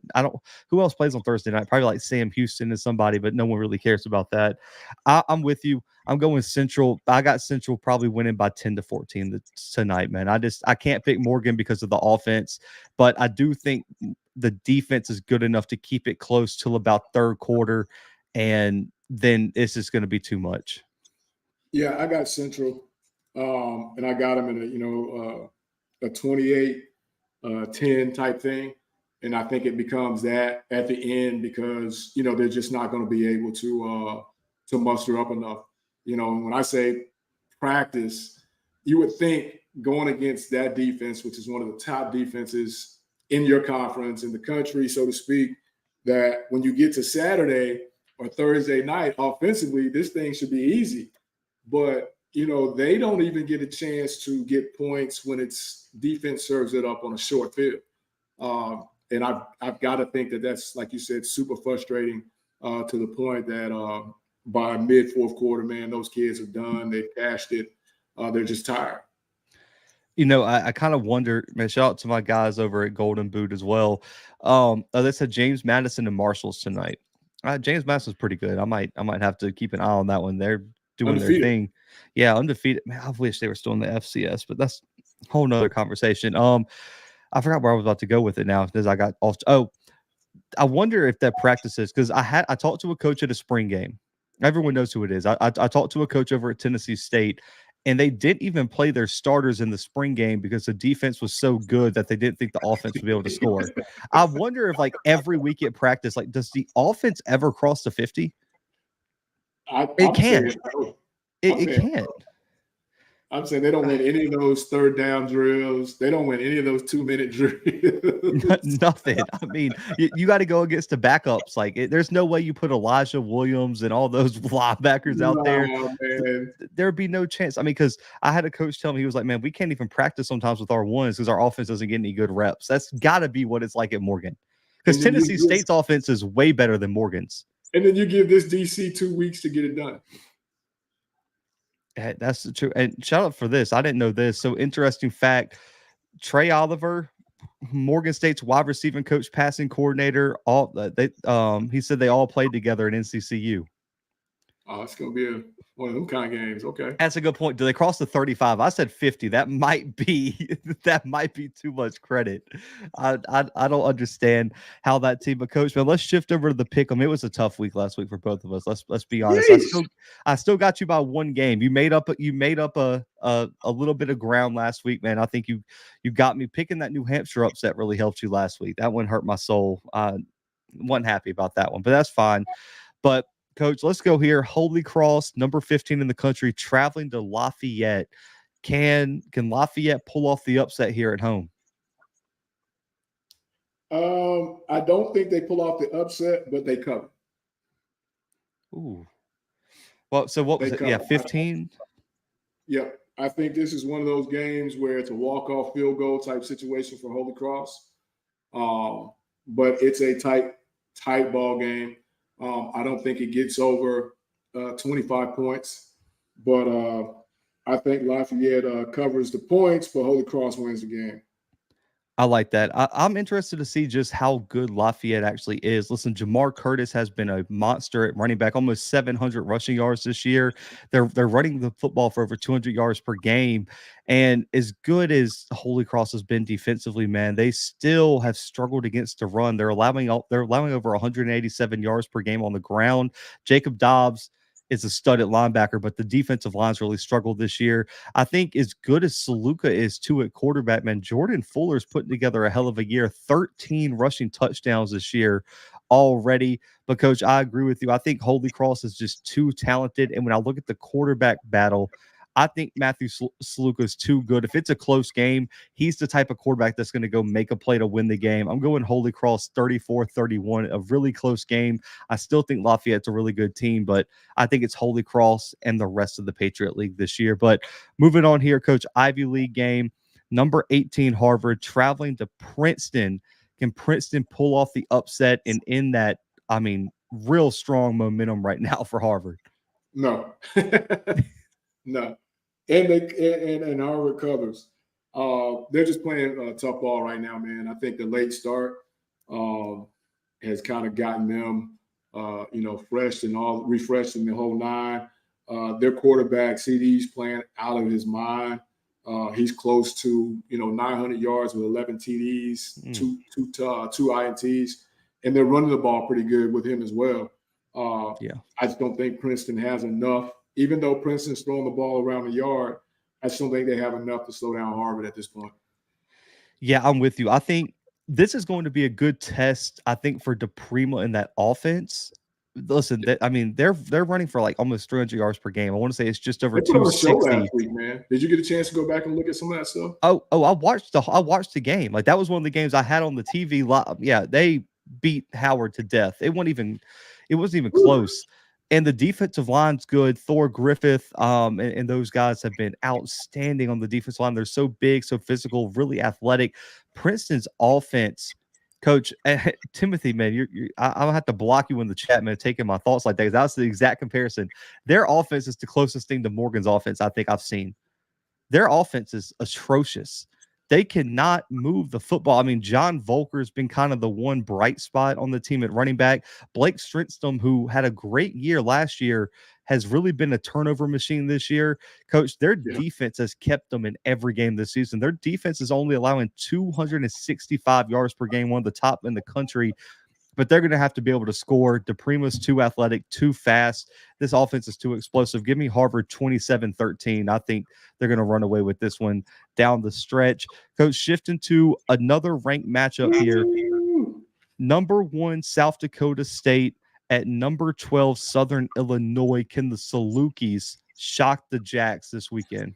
who else plays on Thursday night? Probably like Sam Houston and somebody, but no one really cares about that. I'm with you. I'm going Central. I got Central probably winning by 10 to 14 tonight, man. I can't pick Morgan because of the offense, but I do think the defense is good enough to keep it close till about third quarter. And then it's just going to be too much. Yeah, I got Central, and I got them in a 28-10 type thing. And I think it becomes that at the end because, they're just not going to be able to muster up enough. When I say practice, you would think going against that defense, which is one of the top defenses in your conference, in the country, so to speak, that when you get to Saturday or Thursday night, offensively, this thing should be easy. But, they don't even get a chance to get points when it's defense serves it up on a short field. And I've got to think that that's, like you said, super frustrating to the point that by mid-fourth quarter, man, those kids are done. They've cashed it. They're just tired. I kind of wonder, man, shout out to my guys over at Golden Boot as well. They said James Madison and Marshalls tonight. James Madison's pretty good. I might have to keep an eye on that one. They're doing undefeated. Their thing. Yeah, undefeated. Man, I wish they were still in the FCS, but that's a whole nother conversation. I forgot where I was about to go with it now because I got off. Oh, I wonder if that practices because I talked to a coach at a spring game. Everyone knows who it is. I talked to a coach over at Tennessee State, and they didn't even play their starters in the spring game because the defense was so good that they didn't think the offense would be able to score. I wonder if like every week at practice, like does the offense ever cross the 50? It can't. It can't. I'm saying they don't win any of those third down drills. They don't win any of those 2-minute drills. Nothing. I mean, you got to go against the backups. Like, there's no way you put Elijah Williams and all those linebackers out there. Man. There'd be no chance. I mean, because I had a coach tell me, he was like, man, we can't even practice sometimes with our ones because our offense doesn't get any good reps. That's got to be what it's like at Morgan. Because Tennessee State's offense is way better than Morgan's. And then you give this DC 2 weeks to get it done. That's true. And shout out for this. I didn't know this. So interesting fact. Trey Oliver, Morgan State's wide receiving coach, passing coordinator, he said they all played together at NCCU. Oh, it's gonna be one of them kind of games. Okay, that's a good point. Do they cross the 35? I said 50. That might be too much credit. I don't understand how that team. But coach, man, let's shift over to the pick'em. It was a tough week last week for both of us. Let's be honest. I still got you by one game. You made up a little bit of ground last week, man. I think you got me. Picking that New Hampshire upset really helped you last week. That one hurt my soul. Wasn't happy about that one, but that's fine. But Coach, let's go here. Holy Cross, number 15 in the country, traveling to Lafayette. Can Lafayette pull off the upset here at home? I don't think they pull off the upset, but they cover. Ooh. Well, so what was it? Yeah, 15? Yeah, I think this is one of those games where it's a walk-off field goal type situation for Holy Cross. But it's a tight ball game. I don't think it gets over 25 points, but I think Lafayette covers the points, but Holy Cross wins the game. I like that. I'm interested to see just how good Lafayette actually is. Listen, Jamar Curtis has been a monster at running back, almost 700 rushing yards this year. They're running the football for over 200 yards per game. And as good as Holy Cross has been defensively, man, they still have struggled against the run. They're allowing over 187 yards per game on the ground. Jacob Dobbs is a studded linebacker, but the defensive line's really struggled this year. I think as good as Saluka is too at quarterback, man, Jordan Fuller's putting together a hell of a year. 13 rushing touchdowns this year already. But Coach, I agree with you. I think Holy Cross is just too talented. And when I look at the quarterback battle, I think Matthew Saluka is too good. If it's a close game, he's the type of quarterback that's going to go make a play to win the game. I'm going Holy Cross 34-31, a really close game. I still think Lafayette's a really good team, but I think it's Holy Cross and the rest of the Patriot League this year. But moving on here, Coach, Ivy League game, number 18 Harvard traveling to Princeton. Can Princeton pull off the upset and in that, I mean, real strong momentum right now for Harvard? No. No. And Harvard covers. They're just playing tough ball right now, man. I think the late start has kind of gotten them, refreshed in the whole nine. Their quarterback, CD's playing out of his mind. He's close to 900 yards with 11 TDs, two INTs, and they're running the ball pretty good with him as well. I just don't think Princeton has enough. Even though Princeton's throwing the ball around the yard, I still think they have enough to slow down Harvard at this point. Yeah, I'm with you. I think this is going to be a good test, I think, for DePrima in that offense. Listen, they're running for like almost 300 yards per game. I want to say it's just over 260. Last week, man. Did you get a chance to go back and look at some of that stuff? Oh, I watched the game. Like that was one of the games I had on the TV live. Yeah, they beat Howard to death. It wasn't even close. And the defensive line's good. Thor Griffith and those guys have been outstanding on the defensive line. They're so big, so physical, really athletic. Princeton's offense, Coach Timothy, man, I'll have to block you in the chat, man, taking my thoughts like that. That's the exact comparison. Their offense is the closest thing to Morgan's offense I think I've seen. Their offense is atrocious. they cannot move the football. I mean, John Volker's been kind of the one bright spot on the team at running back. Blake Strinstrom, who had a great year last year, has really been a turnover machine this year. Coach, their Yeah. defense has kept them in every game this season. Their defense is only allowing 265 yards per game, one of the top in the country, but they're going to have to be able to score. DePrima's too athletic, too fast. This offense is too explosive. Give me Harvard 27-13. I think they're going to run away with this one down the stretch. Coach, shifting to another ranked matchup here. Number 1, South Dakota State at number 12, Southern Illinois. Can the Salukis shock the Jacks this weekend?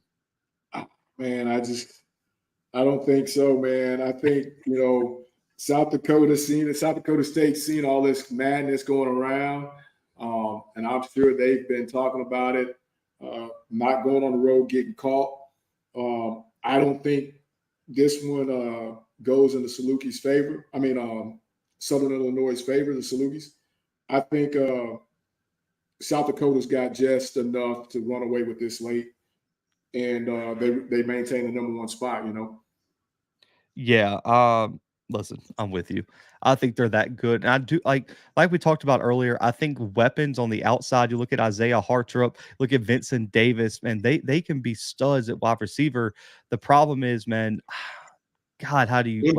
Man, I don't think so, man. I think, South Dakota State seen all this madness going around. And I'm sure they've been talking about it, not going on the road, getting caught. I don't think this one goes in the Salukis' favor. I mean, Southern Illinois' favor, the Salukis. I think South Dakota's got just enough to run away with this late, and they maintain the number 1 spot, Yeah. Listen, I'm with you. I think they're that good. And I do like we talked about earlier, I think weapons on the outside, you look at Isaiah Hartrup, look at Vincent Davis, man, they can be studs at wide receiver. The problem is, man, God, how do you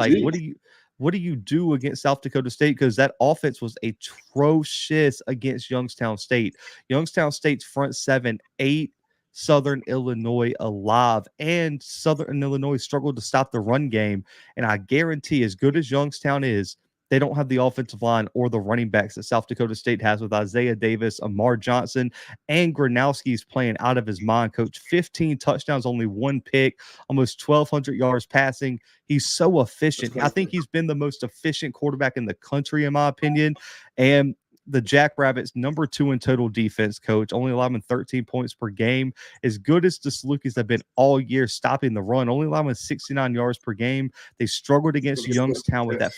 what do you do against South Dakota State? Because that offense was atrocious against Youngstown State. Youngstown State's front 7 ate Southern Illinois alive, and Southern Illinois struggled to stop the run game. And I guarantee, as good as Youngstown is, they don't have the offensive line or the running backs that South Dakota State has with Isaiah Davis, Amar Johnson, and Gronowski's playing out of his mind. Coach, 15 touchdowns, only 1 pick, almost 1,200 yards passing. He's so efficient. I think he's been the most efficient quarterback in the country, in my opinion. And the Jackrabbits, number 2 in total defense, Coach, only allowing 13 points per game. As good as the Salukis have been all year stopping the run, only allowing 69 yards per game. They struggled against Youngstown with that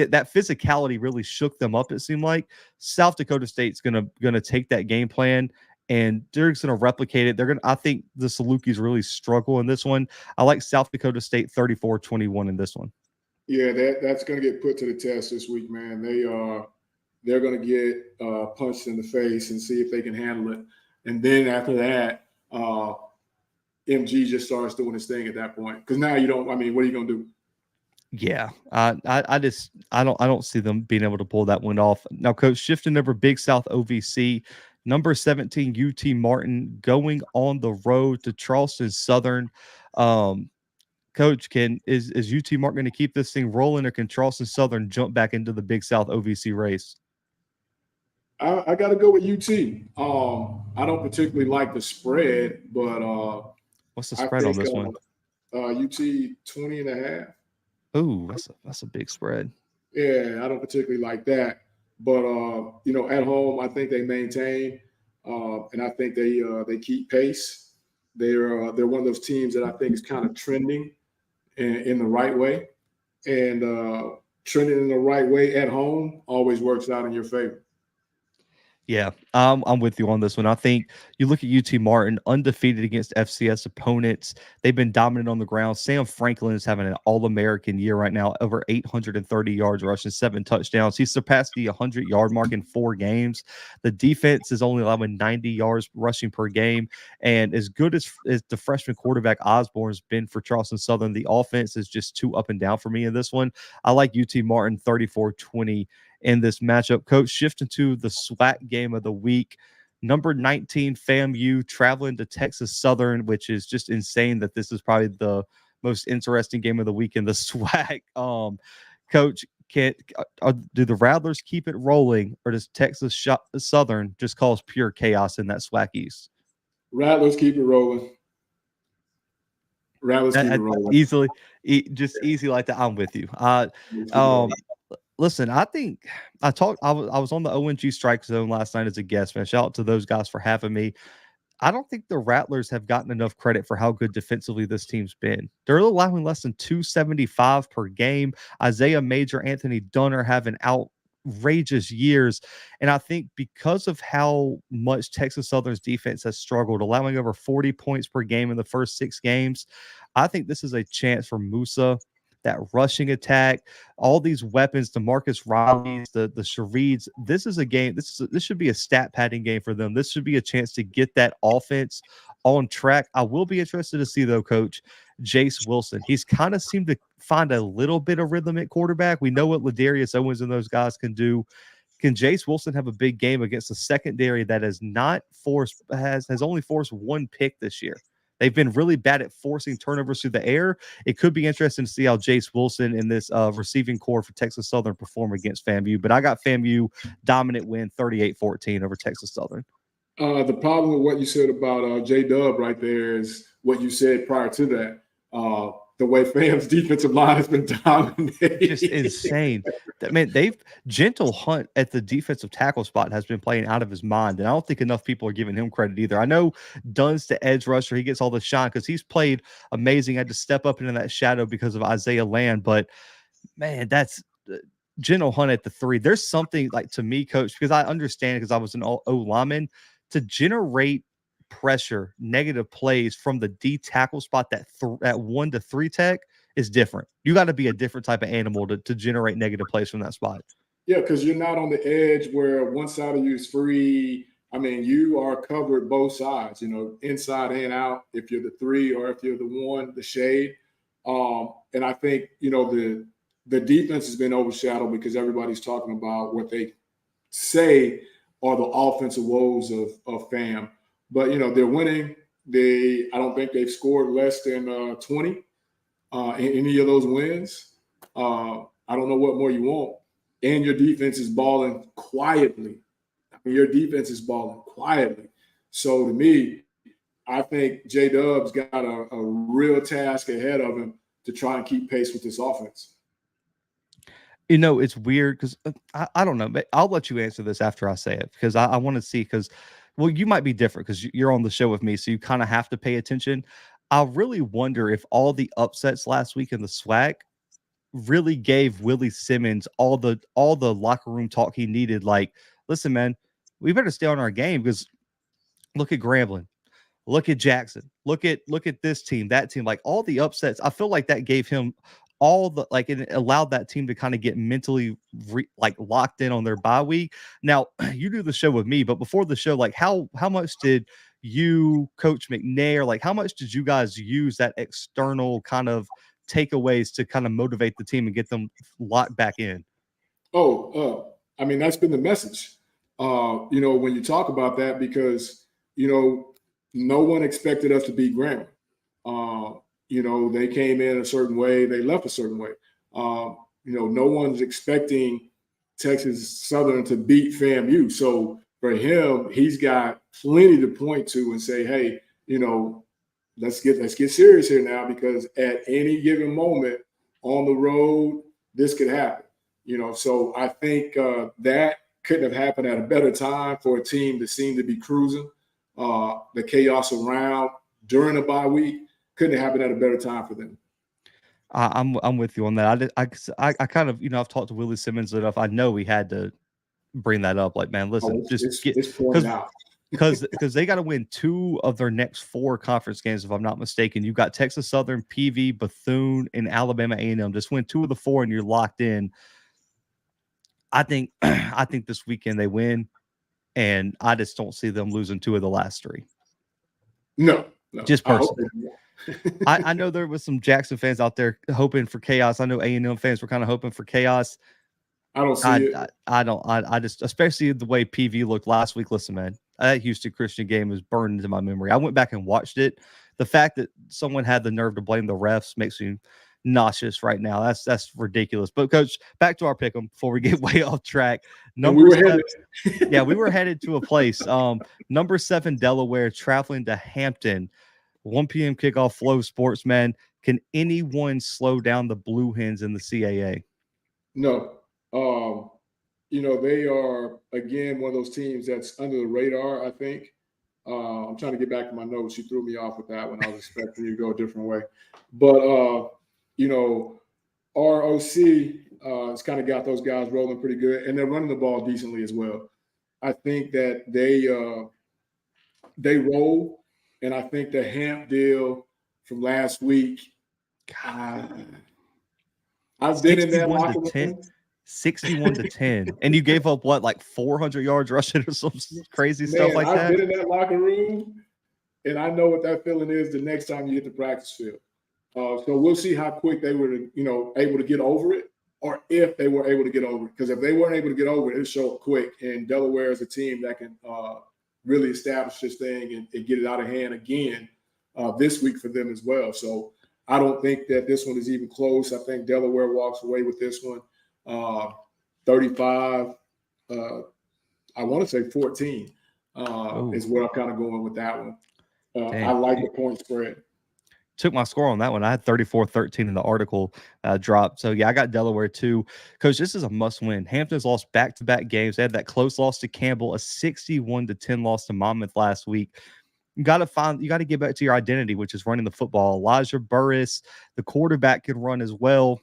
that physicality really shook them up, it seemed like. South Dakota State's gonna take that game plan and they're just gonna replicate it. I think the Salukis really struggle in this one. I like South Dakota State 34-21 in this one. Yeah, that's gonna get put to the test this week, man. They're gonna get punched in the face and see if they can handle it. And then after that, MG just starts doing his thing at that point. Because now what are you gonna do? Yeah, I don't see them being able to pull that one off. Now, Coach, shifting over Big South OVC, number 17 UT Martin going on the road to Charleston Southern. Coach, is UT Martin going to keep this thing rolling, or can Charleston Southern jump back into the Big South OVC race? I got to go with UT. I don't particularly like the spread, but what's the spread on this one? UT 20.5. Oh, that's a big spread. Yeah, I don't particularly like that. But at home, I think they maintain, and I think they keep pace. They're one of those teams that I think is kind of trending in the right way, and trending in the right way at home always works out in your favor. Yeah, I'm with you on this one. I think you look at UT Martin, undefeated against FCS opponents. They've been dominant on the ground. Sam Franklin is having an All-American year right now, over 830 yards rushing, 7 touchdowns. He surpassed the 100-yard mark in 4 games. The defense is only allowing 90 yards rushing per game. And as good as the freshman quarterback Osborne's been for Charleston Southern, the offense is just too up and down for me in this one. I like UT Martin 34-20 in this matchup. Coach, shifting to the SWAC game of the week, number 19 FAMU traveling to Texas Southern, which is just insane that this is probably the most interesting game of the week in the SWAC. Coach, do the Rattlers keep it rolling, or does Texas Southern just cause pure chaos in that SWAC East? Rattlers keep it rolling. Rattlers keep it rolling. Easy like that. I'm with you. Listen, I think I was on the ONG Strike Zone last night as a guest, man. Shout out to those guys for having me. I don't think the Rattlers have gotten enough credit for how good defensively this team's been. They're allowing less than 275 per game. Isaiah Major, Anthony Dunner having outrageous years. And I think because of how much Texas Southern's defense has struggled, allowing over 40 points per game in the first 6 games, I think this is a chance for Musa, that rushing attack, all these weapons, the Marcus Rileys, the Shareeds. This is a game. This should be a stat padding game for them. This should be a chance to get that offense on track. I will be interested to see, though, Coach, Jace Wilson. He's kind of seemed to find a little bit of rhythm at quarterback. We know what Ladarius Owens and those guys can do. Can Jace Wilson have a big game against a secondary that has only forced 1 pick this year? They've been really bad at forcing turnovers through the air. It could be interesting to see how Jace Wilson and this receiving core for Texas Southern perform against FAMU. But I got FAMU dominant win 38-14 over Texas Southern. The problem with what you said about J-Dub right there is what you said prior to that. The way FAM's defensive line has been dominating. Just insane. Gentle Hunt at the defensive tackle spot has been playing out of his mind, and I don't think enough people are giving him credit either. I know Dunn's the edge rusher. He gets all the shine because he's played amazing. I had to step up into that shadow because of Isaiah Land, but, man, that's Gentle Hunt at the 3. There's something, like, to me, Coach, because I understand because I was an O-lineman, to generate pressure, negative plays from the D tackle spot, that 1 to 3 tech is different. You got to be a different type of animal to generate negative plays from that spot. Yeah, because you're not on the edge where one side of you is free. I mean, you are covered both sides, inside and out, if you're the 3 or if you're the 1, the shade. And I think, the defense has been overshadowed because everybody's talking about what they say are the offensive woes of FAM. But, they're winning. I don't think they've scored less than 20 in any of those wins. I don't know what more you want. And your defense is balling quietly. Your defense is balling quietly. So, to me, I think J-Dub's got a real task ahead of him to try and keep pace with this offense. It's weird because I don't know. I'll let you answer this after I say it because I want to see because – well, you might be different because you're on the show with me, so you kind of have to pay attention. I really wonder if all the upsets last week in the SWAC really gave Willie Simmons all the locker room talk he needed. Like, listen, man, we better stay on our game because look at Grambling, look at Jackson, look at this team, that team, like all the upsets. I feel like that gave him all the it allowed that team to kind of get mentally locked in on their bye week. Now you do the show with me, but before the show, like how much did you, Coach McNair, like how much did you guys use that external kind of takeaways to kind of motivate the team and get them locked back in? I mean, that's been the message. When you talk about that, because no one expected us to beat Grambling. They came in a certain way, they left a certain way. No one's expecting Texas Southern to beat FAMU. So for him, he's got plenty to point to and say, hey, let's get serious here now, because at any given moment on the road, this could happen. So I think that couldn't have happened at a better time for a team that seemed to be cruising. The chaos around during the bye week couldn't have happened at a better time for them. I'm with you on that. I kind of, I've talked to Willie Simmons enough. I know we had to bring that up. Like, man, listen, it's pouring out. because they got to win 2 of their next 4 conference games, if I'm not mistaken. You've got Texas Southern, PV, Bethune, and Alabama A&M. Just win 2 of the 4, and you're locked in. I think this weekend they win, and I just don't see them losing 2 of the last 3. No. Just personally. I know there was some Jackson fans out there hoping for chaos. I know A&M fans were kind of hoping for chaos. I don't see it. I just, especially the way PV looked last week. Listen, man, that Houston Christian game is burned into my memory. I went back and watched it. The fact that someone had the nerve to blame the refs makes me nauseous right now. That's ridiculous. But Coach, back to our pick'em before we get way off track. We were headed to a place. Number 7 Delaware traveling to Hampton. 1 p.m. kickoff. Flow Sports, man. Can anyone slow down the Blue Hens in the CAA? No. They are, again, one of those teams that's under the radar, I think. I'm trying to get back to my notes. You threw me off with that one. I was expecting you to go a different way. But, ROC, It's kind of got those guys rolling pretty good, and they're running the ball decently as well. I think that they roll, and I think the Hamp deal from last week. I've been in that locker room. 61-10, and you gave up what, like 400 yards rushing or some crazy stuff like that? I've been in that locker room, and I know what that feeling is the next time you hit the practice field. So we'll see how quick they were, able to get over it, or if they were able to get over it. Because if they weren't able to get over it, it'll show up quick. And Delaware is a team that can really establish this thing and get it out of hand again this week for them as well. So I don't think that this one is even close. I think Delaware walks away with this one 35. I want to say 14 is where I'm kind of going with that one. I like the point spread. Took my score on that one. I had 34-13 in the article drop. So, yeah, I got Delaware too. Coach, this is a must-win. Hampton's lost back-to-back games. They had that close loss to Campbell, a 61-10 loss to Monmouth last week. You got to get back to your identity, which is running the football. Elijah Burris, the quarterback, can run as well.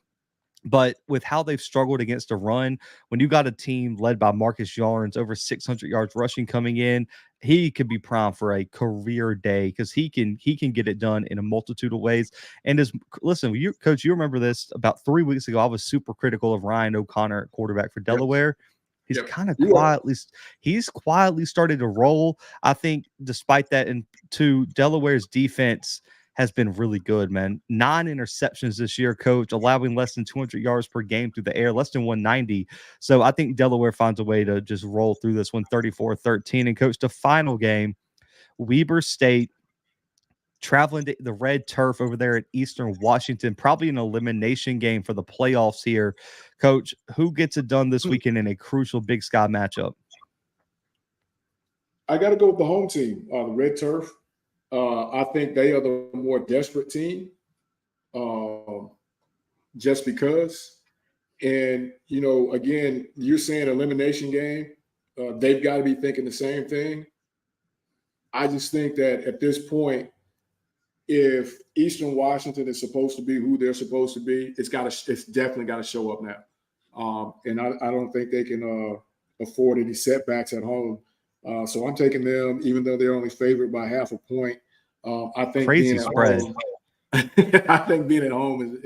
But with how they've struggled against a run, when you got a team led by Marcus Yarns, over 600 yards rushing coming in, he could be primed for a career day because he can get it done in a multitude of ways. And listen, Coach, you remember this about 3 weeks ago. I was super critical of Ryan O'Connor, quarterback for Delaware. He's kind of quietly started to roll. I think despite that, and to Delaware's defense has been really good, man. 9 interceptions this year, Coach, allowing less than 200 yards per game through the air, less than 190. So I think Delaware finds a way to just roll through this one, 34-13. And, Coach, the final game, Weber State traveling to the red turf over there in Eastern Washington, probably an elimination game for the playoffs here. Coach, who gets it done this weekend in a crucial Big Sky matchup? I got to go with the home team, the red turf. I think they are the more desperate team just because. And, again, you're saying elimination game. They've got to be thinking the same thing. I just think that at this point, if Eastern Washington is supposed to be who they're supposed to be, it's definitely got to show up now. And I don't think they can afford any setbacks at home. So I'm taking them, even though they're only favored by half a point. I think crazy spread. I think being at home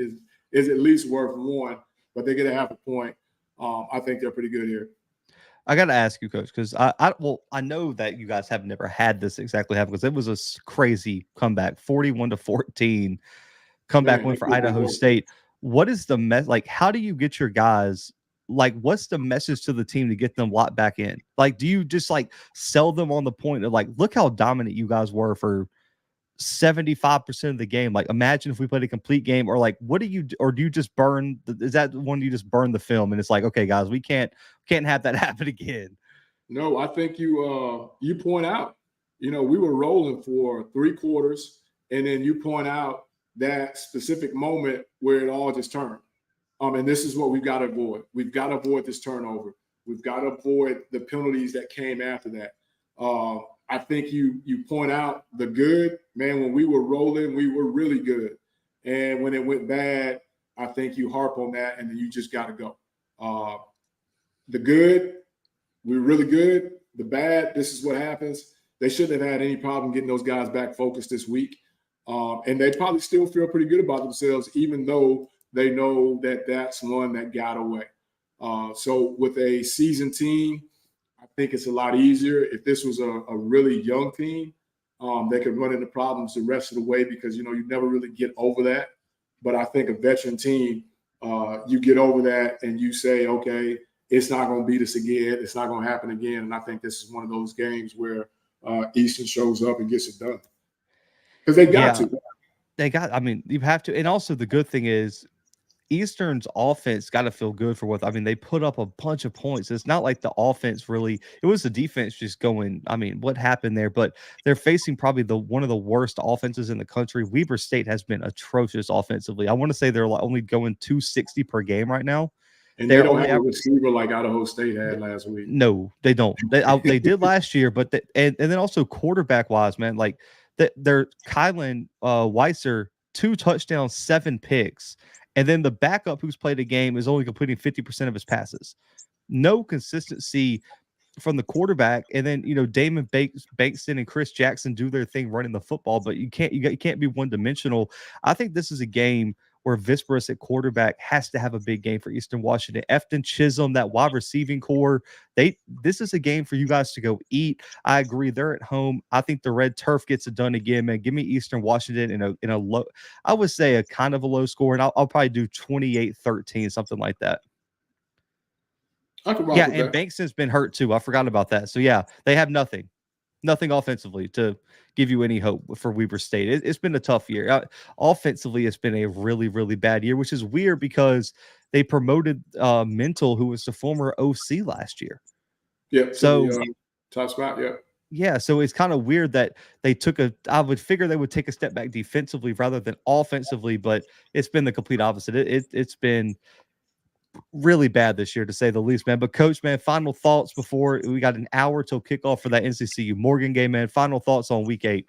is at least worth one, but they get a half a point. I think they're pretty good here. I got to ask you, Coach, because I know that you guys have never had this exactly happen because it was a crazy comeback, 41-14 comeback win for Idaho State. What is the like? How do you get your guys? Like, what's the message to the team to get them locked back in? Like, do you just sell them on the point of look how dominant you guys were for 75% of the game? Like, imagine if we played a complete game, or what do you, or do you just burn? Is that when you just burn the film and it's okay, guys, we can't have that happen again? No, I think you point out, we were rolling for 3 quarters, and then you point out that specific moment where it all just turned. And this is what we've got to avoid. We've got to avoid this turnover. We've got to avoid the penalties that came after that. I think you point out the good, man. When we were rolling, we were really good. And when it went bad, I think you harp on that, and then you just got to go. The good, we're really good. The bad, this is what happens. They shouldn't have had any problem getting those guys back focused this week. And they probably still feel pretty good about themselves, even though they know that that's one that got away. So with a seasoned team, I think it's a lot easier. If this was a really young team, they could run into problems the rest of the way because, you never really get over that. But I think a veteran team, you get over that and you say, okay, it's not going to beat us again. It's not going to happen again. And I think this is one of those games where Easton shows up and gets it done. Because they got to. You have to. And also the good thing is, Eastern's offense got to feel good for they put up a bunch of points. It's not like the offense really, it was the defense just going, what happened there? But they're facing probably one of the worst offenses in the country. Weber State has been atrocious offensively. I want to say they're only going 260 per game right now. And they don't have a receiver like Idaho State had last week. No, they don't. They did last year, but and then also quarterback wise, man, they're Kylan Weiser, 2 touchdowns, 7 picks. And then the backup who's played a game is only completing 50% of his passes. No consistency from the quarterback. And then, Damon Bankston and Chris Jackson do their thing running the football, but you can't be one dimensional. I think this is a game where Visperus at quarterback has to have a big game for Eastern Washington. Efton Chisholm, that wide receiving core, this is a game for you guys to go eat. I agree. They're at home. I think the red turf gets it done again, man. Give me Eastern Washington in a low, I would say a kind of a low score, and I'll probably do 28-13, something like that. I can rock Yeah, with and that. Bankston's been hurt too. I forgot about that. So yeah, they have nothing offensively to give you any hope for Weber State. It's been a tough year. Offensively, it's been a really, really bad year, which is weird because they promoted Mental, who was the former OC last year. Yeah, so to the top spot. Yeah. Yeah, so it's kind of weird that they I would figure they would take a step back defensively rather than offensively, but it's been the complete opposite. It's been really bad this year, to say the least, man. But Coach, man, final thoughts before we got an hour till kickoff for that NCCU Morgan game, man. Final thoughts on Week 8.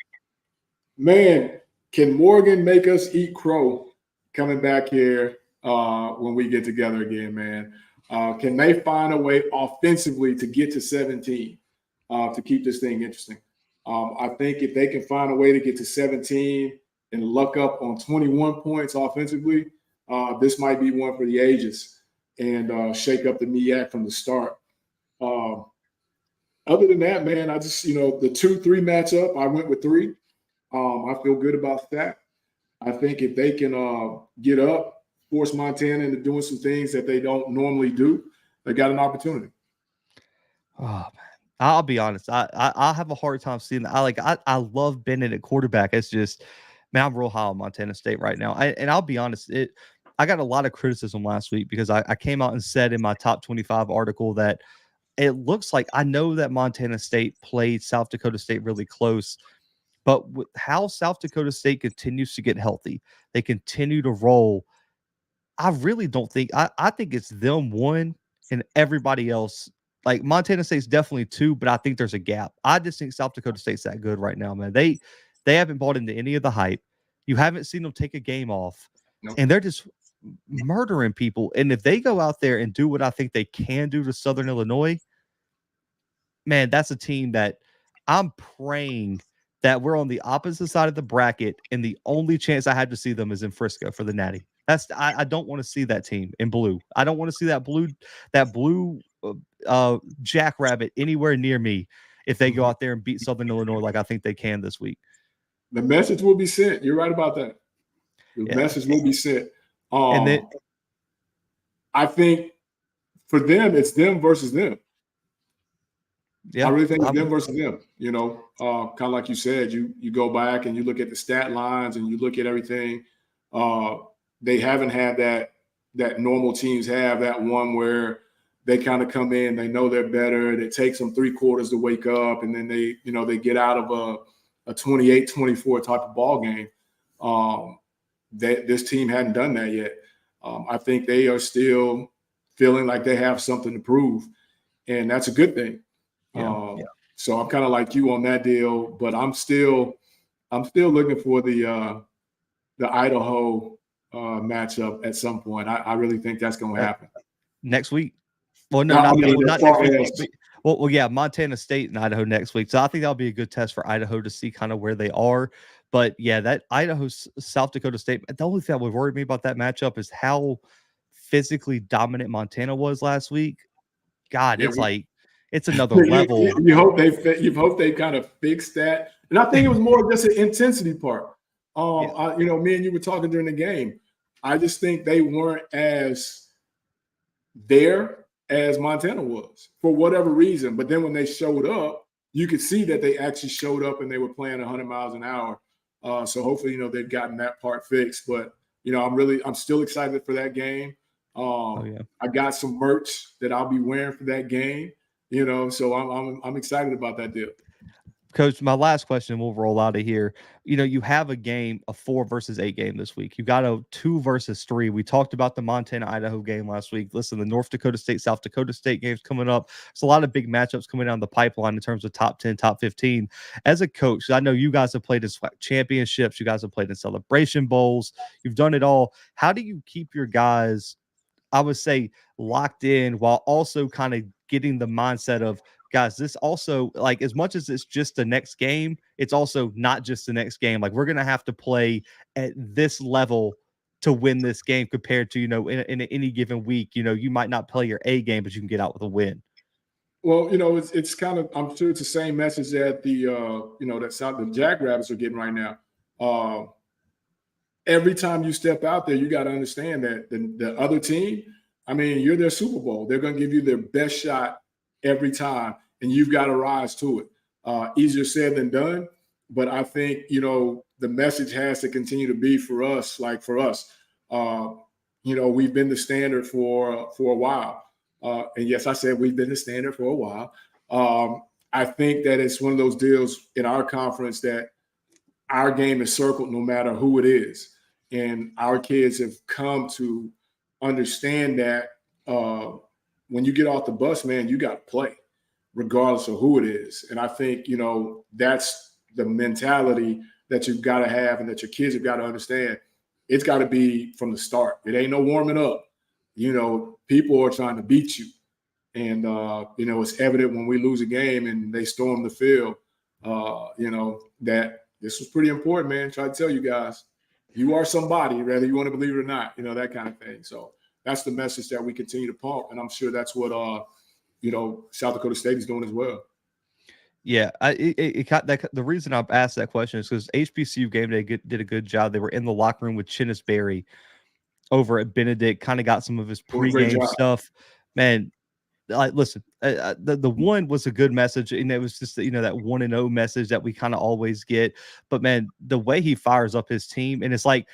Man, can Morgan make us eat crow coming back here when we get together again, man? Can they find a way offensively to get to 17 to keep this thing interesting? I think if they can find a way to get to 17 and luck up on 21 points offensively, this might be one for the ages and shake up the MEAC from the start. Other than that, man, I just, the 2-3 matchup, I went with 3. I feel good about that. I think if they can get up, force Montana into doing some things that they don't normally do, they got an opportunity. Oh man, I'll be honest. I have a hard time seeing that. I love Bennett at quarterback. It's just, man, I'm real high on Montana State right now. And I'll be honest, I got a lot of criticism last week because I came out and said in my top 25 article that it looks like, I know that Montana State played South Dakota State really close, but with how South Dakota State continues to get healthy, they continue to roll. I really don't think, I think it's them 1 and everybody else. Like Montana State's definitely 2, but I think there's a gap. I just think South Dakota State's that good right now, man. They haven't bought into any of the hype. You haven't seen them take a game off, and they're just murdering people. And if they go out there and do what I think they can do to Southern Illinois, man, that's a team that I'm praying that we're on the opposite side of the bracket, and the only chance I have to see them is in Frisco for the Natty. I don't want to see that team in blue. I don't want to see that blue jackrabbit anywhere near me if they go out there and beat Southern Illinois like I think they can this week. The message will be sent. You're right about that. The message will be sent. And then I think for them, it's them versus them. Yeah, I really think it's them versus them. Kind of like you said, you go back and you look at the stat lines and you look at everything. They haven't had that normal teams have, that one where they kind of come in, they know they're better. It takes them 3 quarters to wake up, and then they get out of a 28-24 type of ball game. This team hadn't done that yet. I think they are still feeling like they have something to prove, and that's a good thing. So I'm kind of like you on that deal, but I'm still looking for the Idaho matchup at some point. I really think that's going to happen next week. Well, no, not next week. Well, yeah, Montana State and Idaho next week. So I think that'll be a good test for Idaho to see kind of where they are. But yeah, that Idaho South Dakota State. The only thing that would worry me about that matchup is how physically dominant Montana was last week. God, it's like it's another level. You hope they kind of fixed that, and I think it was more just an intensity part. Me and you were talking during the game. I just think they weren't as there as Montana was for whatever reason. But then when they showed up, you could see that they actually showed up and they were playing 100 miles an hour. So hopefully, they've gotten that part fixed. But I'm still excited for that game. I got some merch that I'll be wearing for that game. So I'm excited about that deal. Coach, my last question, we'll roll out of here. You have a game, a 4 versus 8 game this week. You got a 2 versus 3. We talked about the Montana Idaho game last week. Listen, the North Dakota State, South Dakota State games coming up. There's a lot of big matchups coming down the pipeline in terms of top 10, top 15. As a coach, I know you guys have played in championships, you guys have played in celebration bowls, you've done it all. How do you keep your guys, I would say, locked in while also kind of getting the mindset of, guys, this also, like, as much as it's just the next game, it's also not just the next game. Like, we're going to have to play at this level to win this game compared to, in any given week, you might not play your A game, but you can get out with a win. Well, it's kind of, I'm sure it's the same message that the Jackrabbits are getting right now. Every time you step out there, you got to understand that the other team, I mean, you're their Super Bowl. They're going to give you their best shot every time, and you've got to rise to it. Easier said than done, but I think, the message has to continue to be for us, we've been the standard for a while. And yes, I said we've been the standard for a while. I think that it's one of those deals in our conference that our game is circled no matter who it is. And our kids have come to understand that when you get off the bus, man, you got to play regardless of who it is. And I think, that's the mentality that you've got to have and that your kids have got to understand. It's got to be from the start. It ain't no warming up. People are trying to beat you. And, it's evident when we lose a game and they storm the field, that this was pretty important, man. Try to tell you guys, you are somebody, whether you want to believe it or not, that kind of thing. So that's the message that we continue to pump. And I'm sure that's what, South Dakota State is doing as well. Yeah, the reason I've asked that question is because HBCU Game Day did a good job. They were in the locker room with Chinnis Berry over at Benedict, kind of got some of his pregame stuff. Man, like, listen, the one was a good message, and it was just that 1-0 message that we kind of always get. But man, the way he fires up his team, and it's like,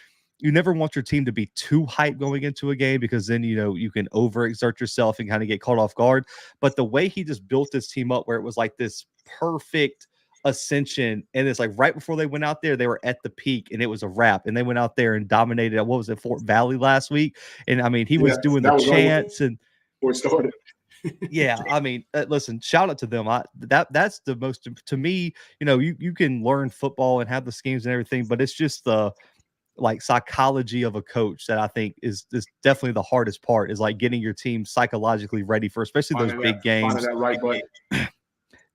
you never want your team to be too hyped going into a game because then you can overexert yourself and kind of get caught off guard. But the way he just built this team up, where it was like this perfect ascension, and it's like right before they went out there, they were at the peak, and it was a wrap. And they went out there and dominated. What was it, Fort Valley last week? And I mean, he was doing the chants and before it started. Yeah, I mean, listen, shout out to them. That's the most, to me, you can learn football and have the schemes and everything, but it's just the psychology of a coach that I think is definitely the hardest part, is like getting your team psychologically ready for especially those big games.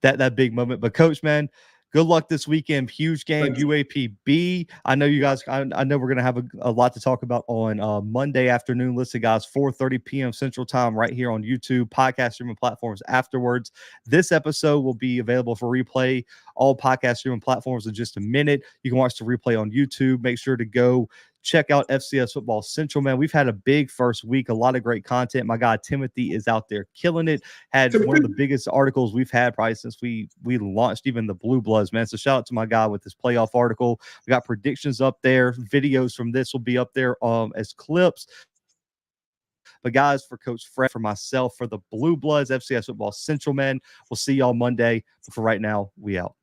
That big moment. But Coach, man, good luck this weekend. Huge game, UAPB. I know you guys, I know we're going to have a lot to talk about on Monday afternoon. Listen, guys, 4:30 p.m. Central Time right here on YouTube, podcast streaming platforms afterwards. This episode will be available for replay, all podcast streaming platforms in just a minute. You can watch the replay on YouTube. Make sure to go check out FCS Football Central, man. We've had a big first week, a lot of great content. My guy Timothy is out there killing it. Had one of the biggest articles we've had probably since we launched even the Bluebloods, man. So shout out to my guy with this playoff article. We got predictions up there. Videos from this will be up there as clips. But guys, for Coach Fred, for myself, for the Bluebloods, FCS Football Central, man, we'll see y'all Monday. But for right now, we out.